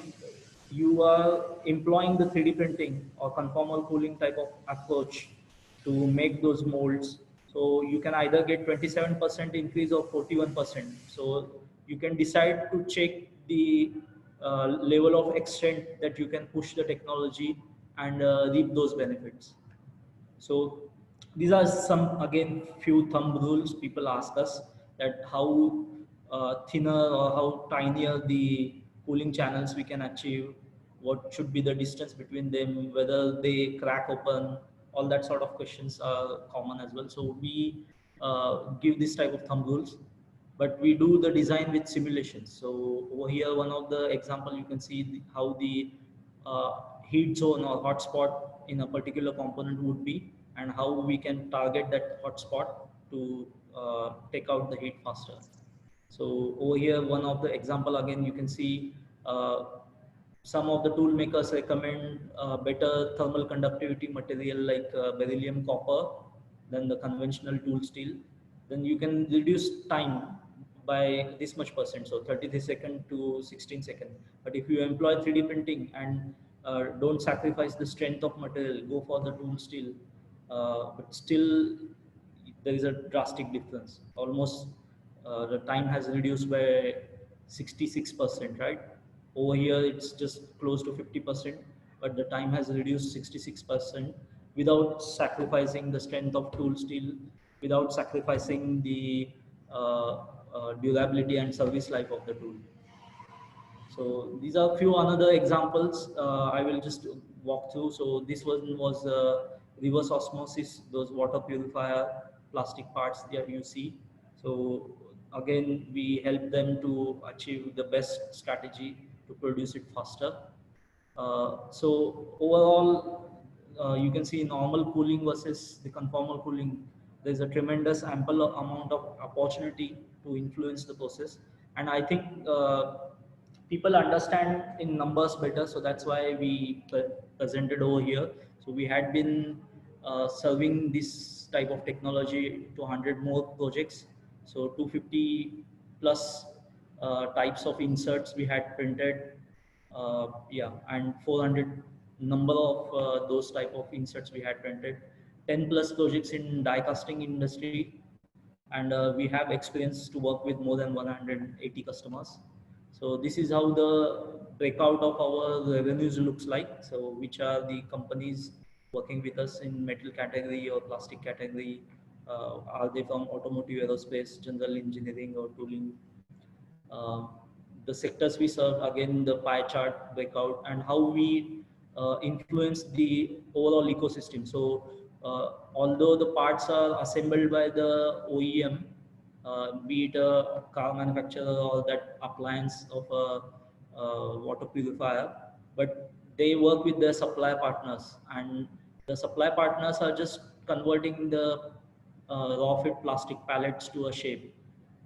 you are employing the 3D printing or conformal cooling type of approach to make those molds, So you can either get 27% increase or 41%. So you can decide to check the level of extent that you can push the technology and reap those benefits. So these are some, again, few thumb rules. People ask us that how thinner or how tinier the cooling channels we can achieve, what should be the distance between them, whether they crack open, all that sort of questions are common as well. So we give this type of thumb rules, but we do the design with simulations. So over here, one of the example, you can see how the heat zone or hotspot in a particular component would be, and how we can target that hotspot to take out the heat faster. So over here, one of the example, again, you can see some of the tool makers recommend better thermal conductivity material like beryllium copper than the conventional tool steel. Then you can reduce time by this much percent, so 33 second to 16 second. But if you employ 3D printing and don't sacrifice the strength of material, go for the tool steel, but still there is a drastic difference. Almost the time has reduced by 66%, right? Over here, it's just close to 50%, but the time has reduced 66% without sacrificing the strength of tool steel, without sacrificing the durability and service life of the tool. So these are few another examples I will just walk through. So this one was reverse osmosis, those water purifier plastic parts that you see. So again, we help them to achieve the best strategy to produce it faster. So overall, you can see normal cooling versus the conformal cooling. There's a tremendous ample amount of opportunity to influence the process, and I think people understand in numbers better. So that's why we presented over here. So we had been serving this type of technology to 100 more projects. So 250 plus types of inserts we had printed, yeah, and 400 number of those type of inserts we had printed, 10 plus projects in die casting industry, and we have experience to work with more than 180 customers. So this is how the breakout of our revenues looks like. So which are the companies working with us in metal category or plastic category? Are they from automotive, aerospace, general engineering, or tooling? The sectors we serve, again, the pie chart breakout, and how we influence the overall ecosystem. So although the parts are assembled by the OEM, be it a car manufacturer or that appliance of a water purifier, but they work with their supply partners, and the supply partners are just converting the raw fit plastic pallets to a shape.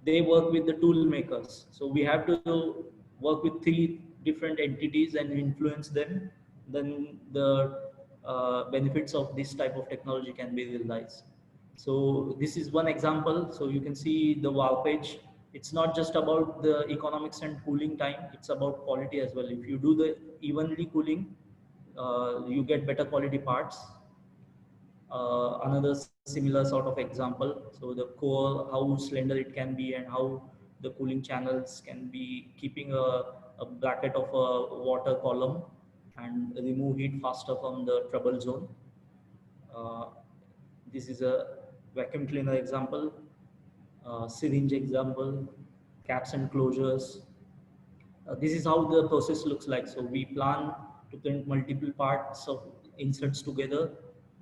They work with the tool makers. So we have to work with three different entities and influence them. Then the benefits of this type of technology can be realized. So this is one example. So you can see the wow page. It's not just about the economics and cooling time. It's about quality as well. If you do the evenly cooling, you get better quality parts. Another similar sort of example. So the core, how slender it can be, and how the cooling channels can be keeping a bracket of a water column and remove heat faster from the trouble zone. This is a vacuum cleaner example, syringe example, caps and closures. This is how the process looks like. So we plan to print multiple parts of inserts together,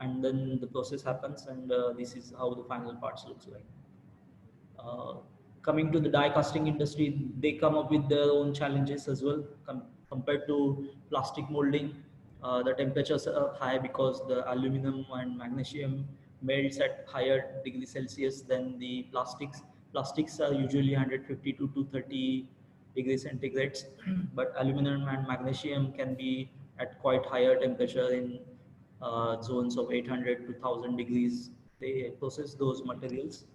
and then the process happens, and this is how the final parts looks like. Coming to the die casting industry, they come up with their own challenges as well. Compared to plastic molding, the temperatures are high because the aluminum and magnesium melts at higher degree Celsius than the plastics. Plastics are usually 150 to 230 degrees centigrades, but aluminum and magnesium can be at quite higher temperature in zones of 800 to 1000 degrees. They process those materials.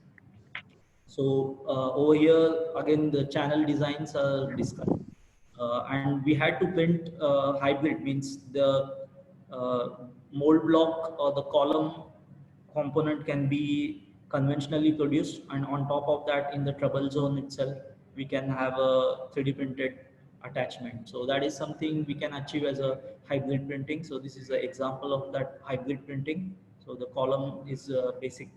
So over here, again, the channel designs are discussed. And we had to print hybrid, means the mold block or the column component can be conventionally produced, and on top of that, in the trouble zone itself, we can have a 3D printed attachment. So that is something we can achieve as a hybrid printing. So this is an example of that hybrid printing. So the column is a basic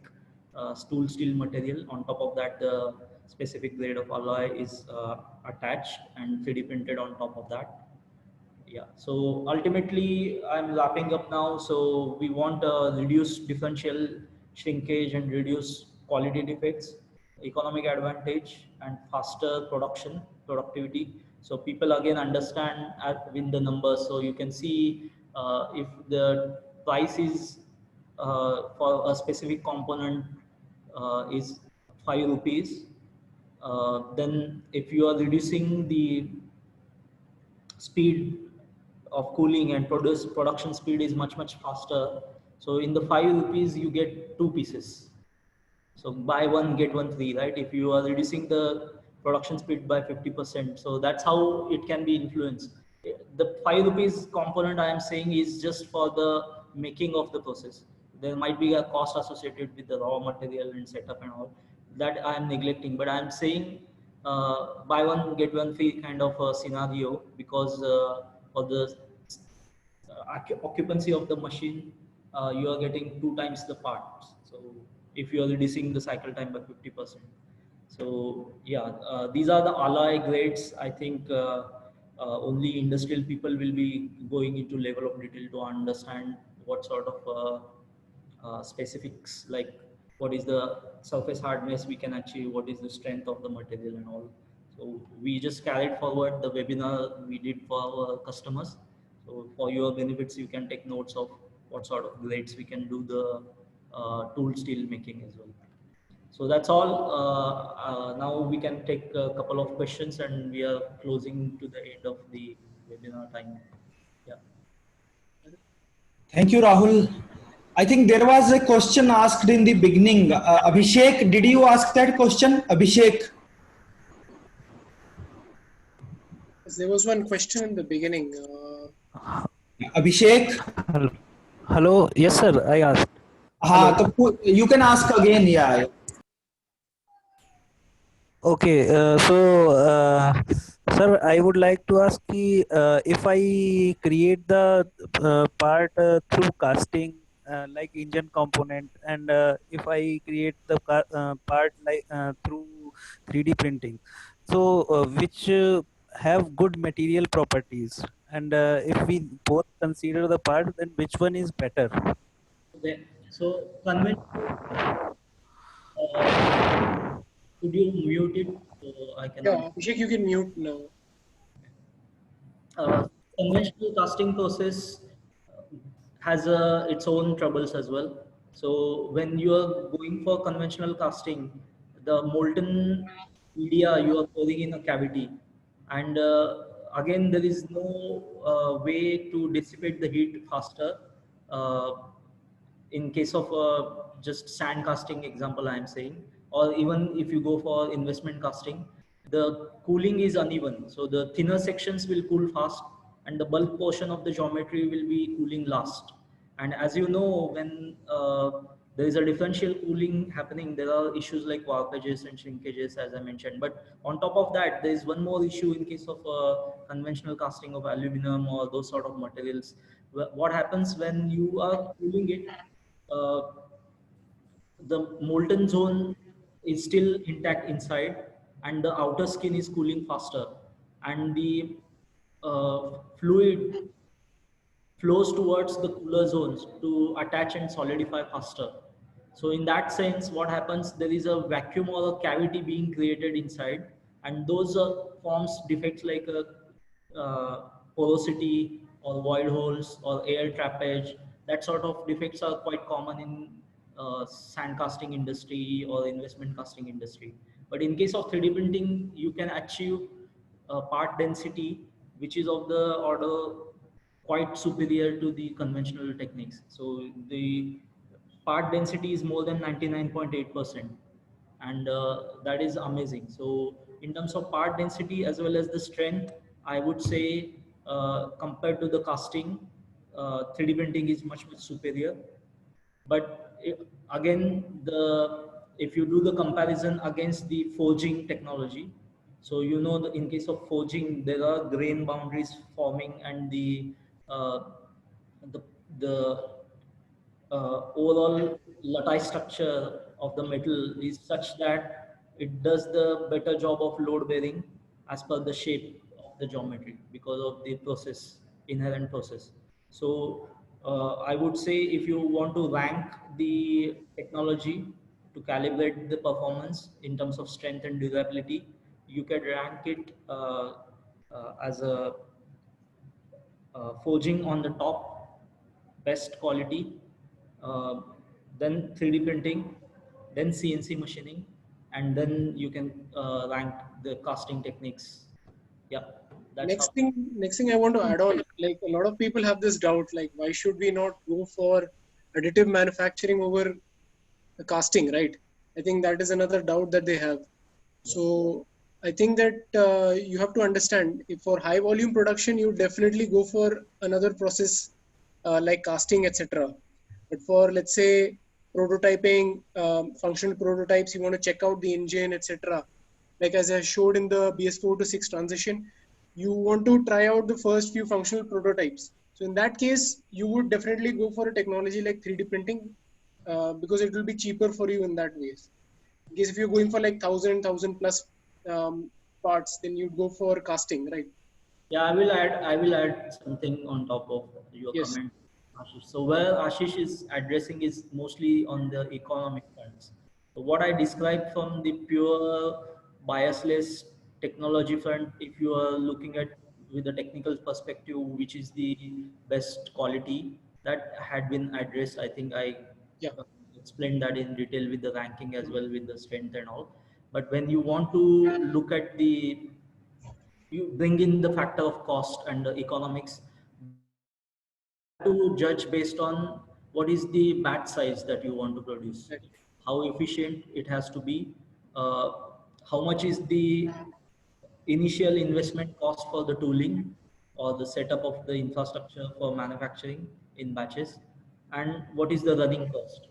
stool steel material. On top of that, the specific grade of alloy is attached and 3D printed on top of that. Yeah, so ultimately I'm wrapping up now. So we want reduce differential shrinkage and reduce quality defects, economic advantage, and faster productivity. So people again understand with the numbers. So you can see if the price is for a specific component is 5 rupees, then if you are reducing the speed of cooling and production speed is much faster. So in the 5 rupees you get 2 pieces. So buy one get one free, right? If you are reducing the production speed by 50%, so that's how it can be influenced. The 5 rupees component I am saying is just for the making of the process. There might be a cost associated with the raw material and setup and all that I am neglecting, but I am saying buy one get one free kind of a scenario, because for the occupancy of the machine, you are getting 2 times the parts. So if you are reducing the cycle time by 50%. So yeah, these are the alloy grades. I think only industrial people will be going into level of detail to understand what sort of specifics, like what is the surface hardness we can achieve, what is the strength of the material and all. So we just carried forward the webinar we did for our customers. So for your benefits, you can take notes of what sort of grades we can do the tool steel making as well. So that's all. Now we can take a couple of questions, and we are closing to the end of the webinar time. Yeah. Thank you, Rahul. I think there was a question asked in the beginning. Abhishek, did you ask that question? Abhishek. There was one question in the beginning. Abhishek. Hello. Yes, sir. I asked. You can ask again. Yeah. Okay. Sir, I would like to ask if I create the part through casting, like engine component, and if I create the part like through 3D printing, so which have good material properties, and if we both consider the part, then which one is better? So conventional, could you mute it so I can? Yeah, Abhishek, you can mute now. Conventional casting process has its own troubles as well. So when you are going for conventional casting, the molten media you are pouring in a cavity, and again there is no way to dissipate the heat faster. Uh, in case of just sand casting example I am saying, or even if you go for investment casting, the cooling is uneven. So the thinner sections will cool fast, and the bulk portion of the geometry will be cooling last. And as you know, when there is a differential cooling happening, there are issues like warpages and shrinkages, as I mentioned. But on top of that, there is one more issue in case of conventional casting of aluminum or those sort of materials. What happens when you are cooling it? Uh, the molten zone is still intact inside, and the outer skin is cooling faster, and the fluid flows towards the cooler zones to attach and solidify faster. So in that sense, what happens, there is a vacuum or a cavity being created inside, and those forms defects like porosity or void holes or air trappage. That sort of defects are quite common in sand casting industry or investment casting industry. But in case of 3D printing, you can achieve part density which is of the order quite superior to the conventional techniques. So the part density is more than 99.8%, and that is amazing. So in terms of part density as well as the strength, I would say compared to the casting, 3D printing is much superior. But again, the if you do the comparison against the forging technology, so you know in case of forging there are grain boundaries forming, and uh, the the overall lattice structure of the metal is such that it does the better job of load bearing as per the shape of the geometry because of the process, inherent process. So I would say if you want to rank the technology to calibrate the performance in terms of strength and durability, you can rank it as a forging on the top, best quality, uh, then 3D printing, then CNC machining, and then you can rank the casting techniques. Yeah, that's how. Next thing I want to add on, like a lot of people have this doubt, like why should we not go for additive manufacturing over the casting, right? I think that is another doubt that they have. So I think that you have to understand, if for high volume production, you definitely go for another process like casting, etc. But for, let's say, prototyping, functional prototypes, you want to check out the engine, etc. Like as I showed in the BS4 to 6 transition, you want to try out the first few functional prototypes. So in that case, you would definitely go for a technology like 3D printing because it will be cheaper for you in that ways. In case if you're going for like thousand plus parts, then you'd go for casting, right? Yeah, I will add something on top of your Yes. comment, Ashish. So where Ashish is addressing is mostly on the economic fronts. So what I described from the pure biasless technology front, if you are looking at with the technical perspective, which is the best quality, that had been addressed. I think I Yeah. uh, explained that in detail with the ranking as well, with the strength and all. But when you want to look at the, you bring in the factor of cost and the economics, to judge based on what is the batch size that you want to produce, Right. how efficient it has to be, uh, how much is the initial investment cost for the tooling or the setup of the infrastructure for manufacturing in batches, and what is the running cost.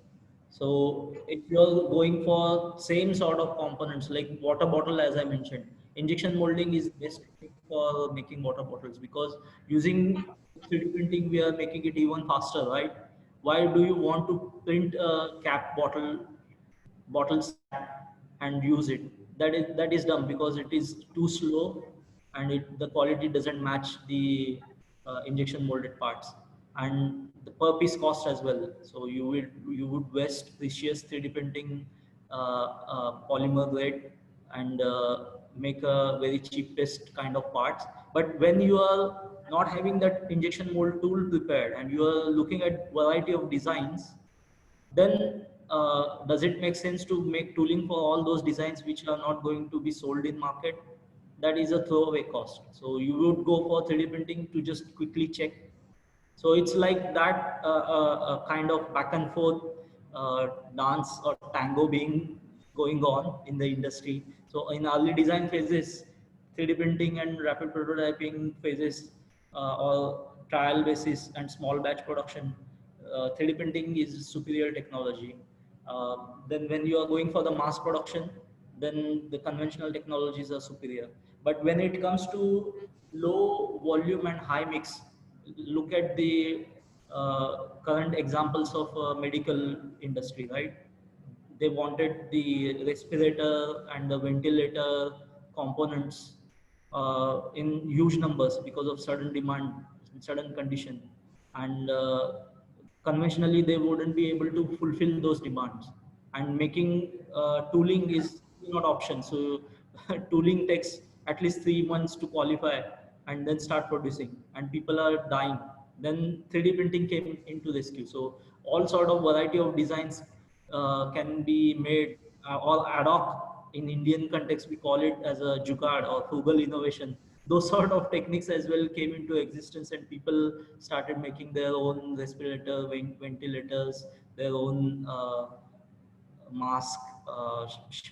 So if you're going for same sort of components like water bottle, as I mentioned, injection molding is best for making water bottles, because using 3D printing we are making it even faster, right? Why do you want to print a cap bottles and use it? That is dumb, because it is too slow, and the quality doesn't match the injection molded parts, and the per piece cost as well. So you would waste precious 3D printing polymer grade and make a very cheapest kind of parts. But when you are not having that injection mold tool prepared and you are looking at variety of designs, then does it make sense to make tooling for all those designs which are not going to be sold in market? That is a throwaway cost. So you would go for 3D printing to just quickly check. So it's like that kind of back and forth dance or tango being going on in the industry. So in early design phases, 3D printing and rapid prototyping phases, or trial basis and small batch production, 3D printing is superior technology. Then when you are going for the mass production, then the conventional technologies are superior. But when it comes to low volume and high mix, look at the current examples of medical industry, right? They wanted the respirator and the ventilator components in huge numbers because of sudden demand, sudden condition, and conventionally they wouldn't be able to fulfill those demands. And making tooling is not option. So tooling takes at least 3 months to qualify and then start producing, and people are dying. Then 3D printing came into rescue. So all sort of variety of designs can be made, or ad hoc. In Indian context, we call it as a jugaad or frugal innovation. Those sort of techniques as well came into existence, and people started making their own respirator, ventilators, their own mask,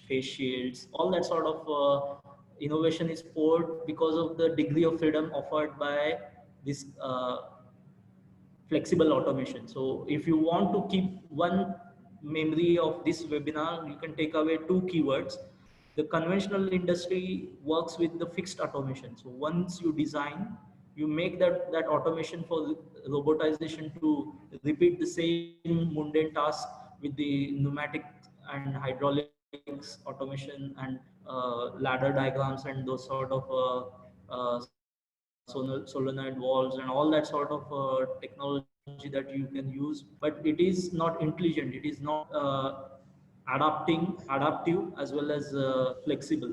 face shields, all that sort of innovation is poured because of the degree of freedom offered by this flexible automation. So if you want to keep one memory of this webinar, you can take away two keywords. The conventional industry works with the fixed automation. So once you design, you make that automation for robotization to repeat the same mundane task with the pneumatic and hydraulics automation and ladder diagrams and those sort of solenoid valves and all that sort of technology that you can use, but it is not intelligent, it is not adaptive as well as flexible.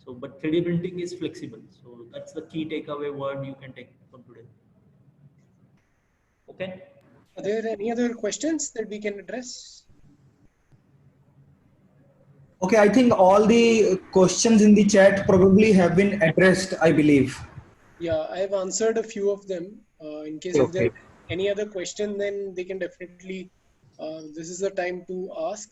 So but 3D printing is flexible, so that's the key takeaway word you can take from today. Okay, Are there any other questions that we can address? Okay, I think all the questions in the chat probably have been addressed, I believe. Yeah, I've answered a few of them. In case if there any other question, then they can definitely, this is the time to ask.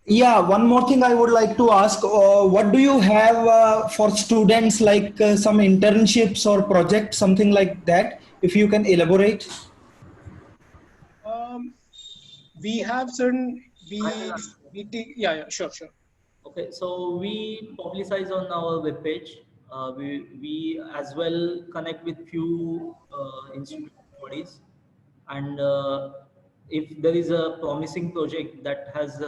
Yeah, one more thing I would like to ask, what do you have for students, like some internships or projects, something like that, if you can elaborate? We have certain, we take, yeah, sure. okay, so we publicize on our webpage. We as well connect with few institute bodies, and if there is a promising project that has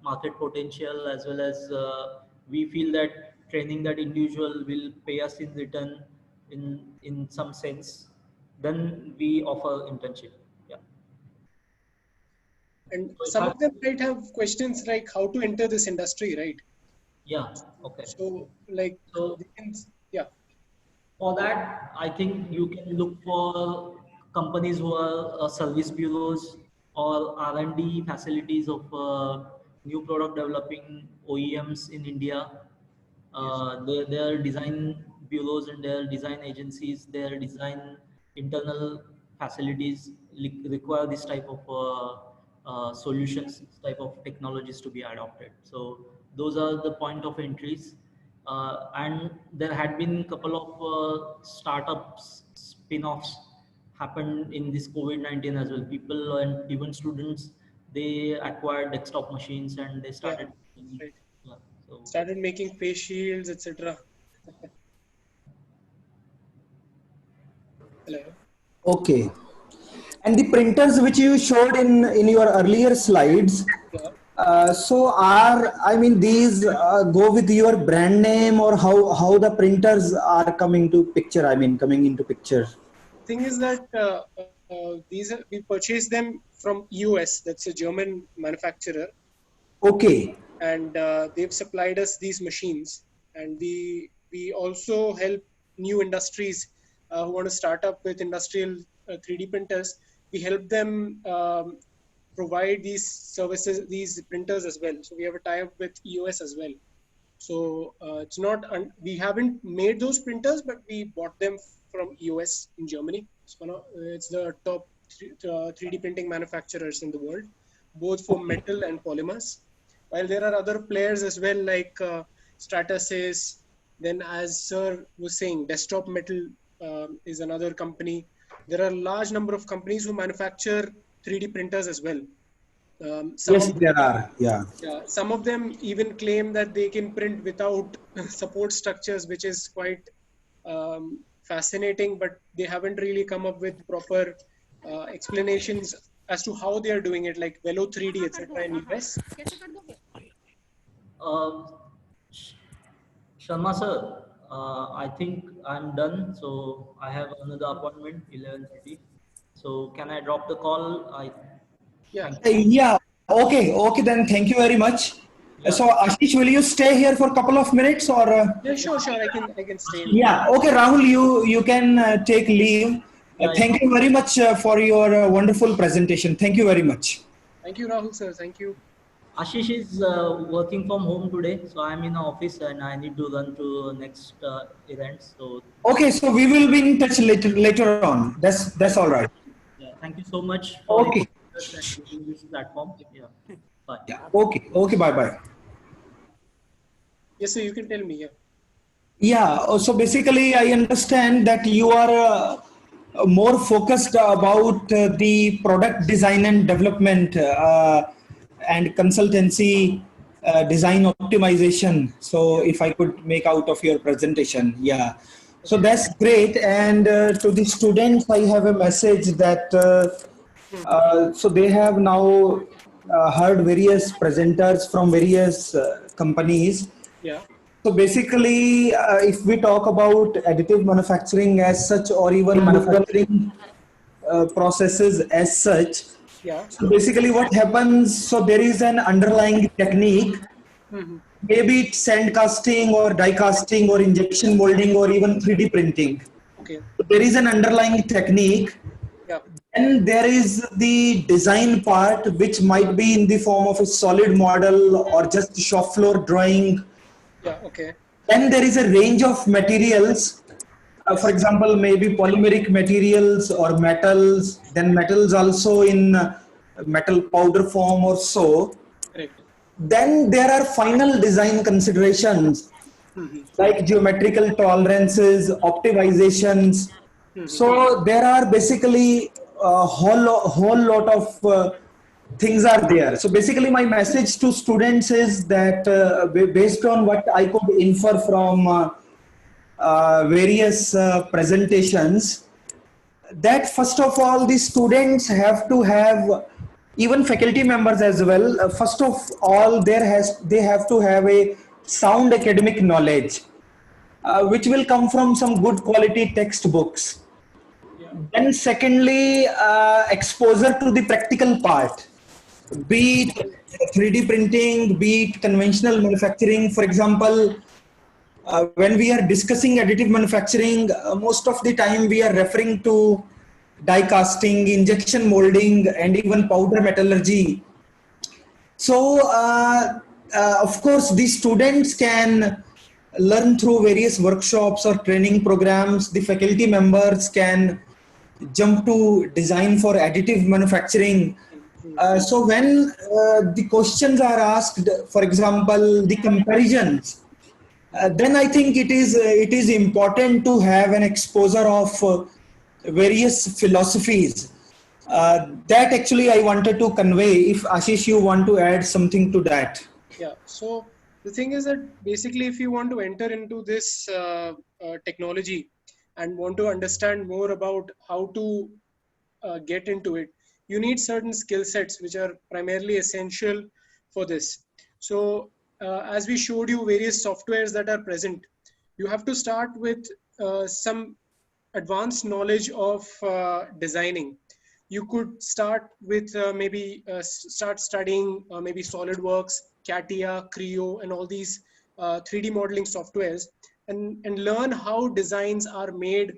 market potential, as well as we feel that training that individual will pay us in return in some sense, then we offer internship. Yeah. And some of them might have questions like how to enter this industry, right? Yeah. Okay. So like, So yeah. for that, I think you can look for companies who are service bureaus or R&D facilities of new product developing OEMs in India. Their design bureaus and their design agencies, their design internal facilities require this type of solutions, this type of technologies to be adopted. So those are the point of entries. And there had been a couple of startups, spin-offs happened in this COVID-19 as well. People and even students, they acquired desktop machines and they started. Yeah, right. Yeah, so Started making face shields, etc. Hello. Okay. And the printers which you showed in your earlier slides, Yeah. so I mean, these go with your brand name, or how the printers are coming to picture? I mean, coming into picture. Thing is that we purchased them from EOS, that's a German manufacturer. Okay. And they've supplied us these machines, and we also help new industries who want to start up with industrial 3D printers. We help them provide these services, these printers as well. So we have a tie-up with EOS as well. So it's not, we haven't made those printers, but we bought them from EOS in Germany. It's the top 3D printing manufacturers in the world, both for metal and polymers. While there are other players as well, like Stratasys, then as Sir was saying, Desktop Metal is another company. There are a large number of companies who manufacture 3D printers as well. Yes, there are. Yeah. Some of them even claim that they can print without support structures, which is quite fascinating, but they haven't really come up with proper explanations as to how they are doing it, like Velo 3D, etc. in US. Sharma sir, I think I'm done. So I have another appointment, 11:30. So can I drop the call? Yeah. Okay. Okay. Then thank you very much. Yeah. So Ashish, will you stay here for a couple of minutes, or? Yeah, sure. I can stay. Yeah. Okay, Rahul, you can take leave. Thank you very much for your wonderful presentation. Thank you very much. Thank you, Rahul sir. Thank you. Ashish is working from home today, so I'm in the office and I need to run to next event. So okay, so we will be in touch later on. That's all right. Yeah, thank you so much for this platform. Yeah, bye. Yeah. Okay. Okay. Bye. Yes, sir. You can tell me. Yeah. Yeah. So basically, I understand that you are more focused about the product design and development. and consultancy design optimization. So if I could make out of your presentation, yeah. So that's great. And to the students, I have a message that so they have now heard various presenters from various companies. Yeah. So basically, if we talk about additive manufacturing as such, or even manufacturing processes as such, Yeah. so basically what happens, so there is an underlying technique, Mhm. maybe it's sand casting or die casting or injection molding or even 3D printing. Okay. So there is an underlying technique, Yeah. and there is the design part, which might be in the form of a solid model or just shop floor drawing. Yeah. Okay. Then there is a range of materials. For Yes. example, maybe polymeric materials or metals, then metals also in metal powder form or so. Correct. Then there are final design considerations Mhm. like geometrical tolerances, optimizations. Mhm. So there are basically a whole lot of things are there. So basically my message to students is that based on what I could infer from various presentations, that first of all the students have to have, even faculty members as well, first of all they have to have a sound academic knowledge, which will come from some good quality textbooks. Yeah. Then secondly, exposure to the practical part, be it 3D printing, be it conventional manufacturing. For example, when we are discussing additive manufacturing, most of the time we are referring to die casting, injection molding, and even powder metallurgy. So, of course, the students can learn through various workshops or training programs. The faculty members can jump to design for additive manufacturing. So when the questions are asked, for example, the comparisons, then I think it is important to have an exposure of various philosophies. That actually I wanted to convey. If Ashish, you want to add something to that. Yeah. So the thing is that basically, if you want to enter into this technology and want to understand more about how to get into it, you need certain skill sets which are primarily essential for this. So as we showed you various softwares that are present, you have to start with some advanced knowledge of designing. You could start with maybe start studying maybe SolidWorks, CATIA, Creo, and all these 3D modeling softwares, and learn how designs are made,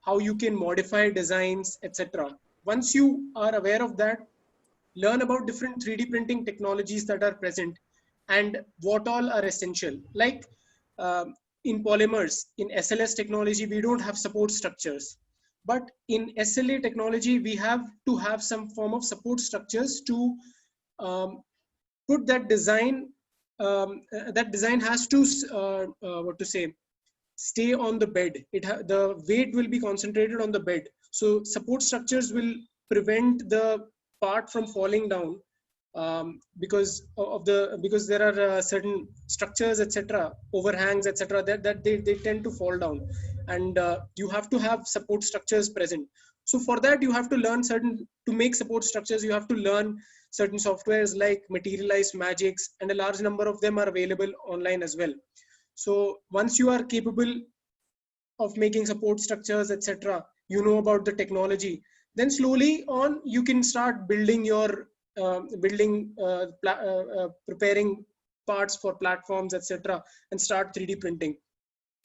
how you can modify designs, etc. Once you are aware of that, learn about different 3D printing technologies that are present and what all are essential. Like in polymers, in SLS technology, we don't have support structures. But in SLA technology, we have to have some form of support structures to um, put that design. That design has to, what to say, stay on the bed. The weight will be concentrated on the bed. So support structures will prevent the part from falling down, because there are certain structures, etc., overhangs, etc., that they tend to fall down, and you have to have support structures present. So for that, you have to learn certain, to make support structures, you have to learn certain softwares like Materialize, Magix, and a large number of them are available online as well. So once you are capable of making support structures, etc., you know about the technology, then slowly on you can start building your preparing parts for platforms, etc., and start 3D printing.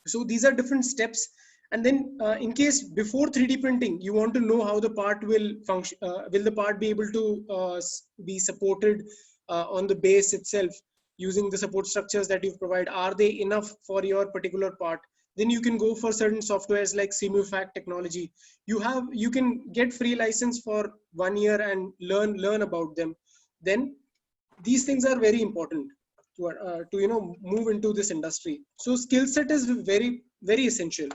So these are different steps. And then in case before 3D printing, you want to know how the part will function, will the part be able to be supported on the base itself using the support structures that you provide? Are they enough for your particular part? Then you can go for certain softwares like Simufact technology. You can get free license for 1 year and learn about them. Then these things are very important to move into this industry. So skill set is very essential.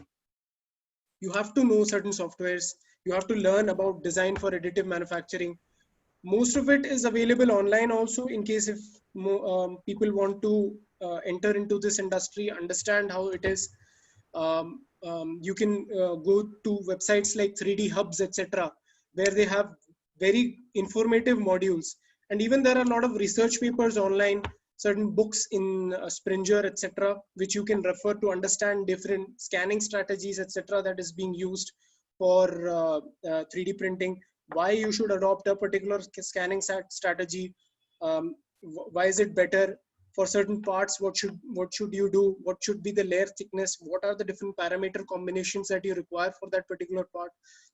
You have to know certain softwares. You have to learn about design for additive manufacturing. most of it is available online also, in case if people want to enter into this industry, understand how it is. You can go to websites like 3D hubs, etc., where they have very informative modules. And even there are a lot of research papers online, certain books in Springer, etc., which you can refer to understand different scanning strategies, etc., that is being used for 3D printing, why you should adopt a particular scanning strategy, why is it better for certain parts, what should you do, what should be the layer thickness, what are the different parameter combinations that you require for that particular part.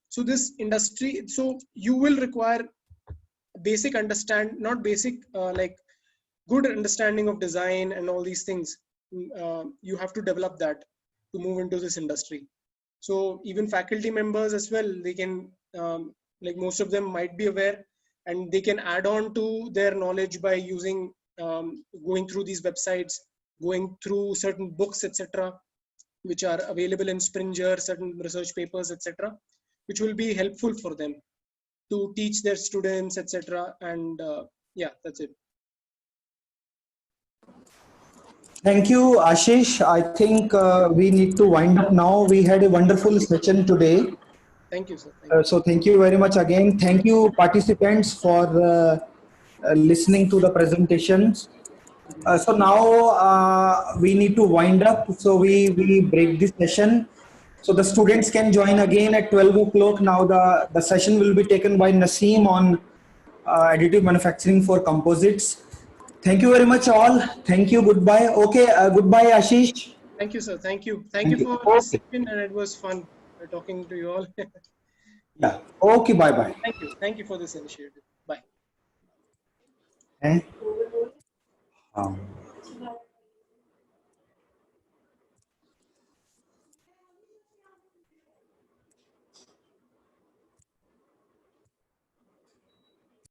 So this industry, so you will require basic not basic, like good understanding of design and all these things. You have to develop that to move into this industry. So even faculty members as well, they can, like most of them might be aware, and they can add on to their knowledge by using, going through these websites, going through certain books, etc., which are available in Springer, certain research papers, etc., which will be helpful for them to teach their students, etc. And yeah, that's it. Thank you, Ashish. I think we need to wind up now. We had a wonderful session today. Thank you, sir. Thank you. So thank you very much again. Thank you, participants, for listening to the presentations. So now we need to wind up. So we break this session. So the students can join again at 12 o'clock. Now the session will be taken by Naseem on additive manufacturing for composites. Thank you very much all. Thank you. Goodbye. Okay. Goodbye, Ashish. Thank you, sir. Thank you. Thank you for listening, and it was fun talking to you all. Yeah. Okay. Bye bye. Thank you. Thank you for this initiative. Bye. Eh?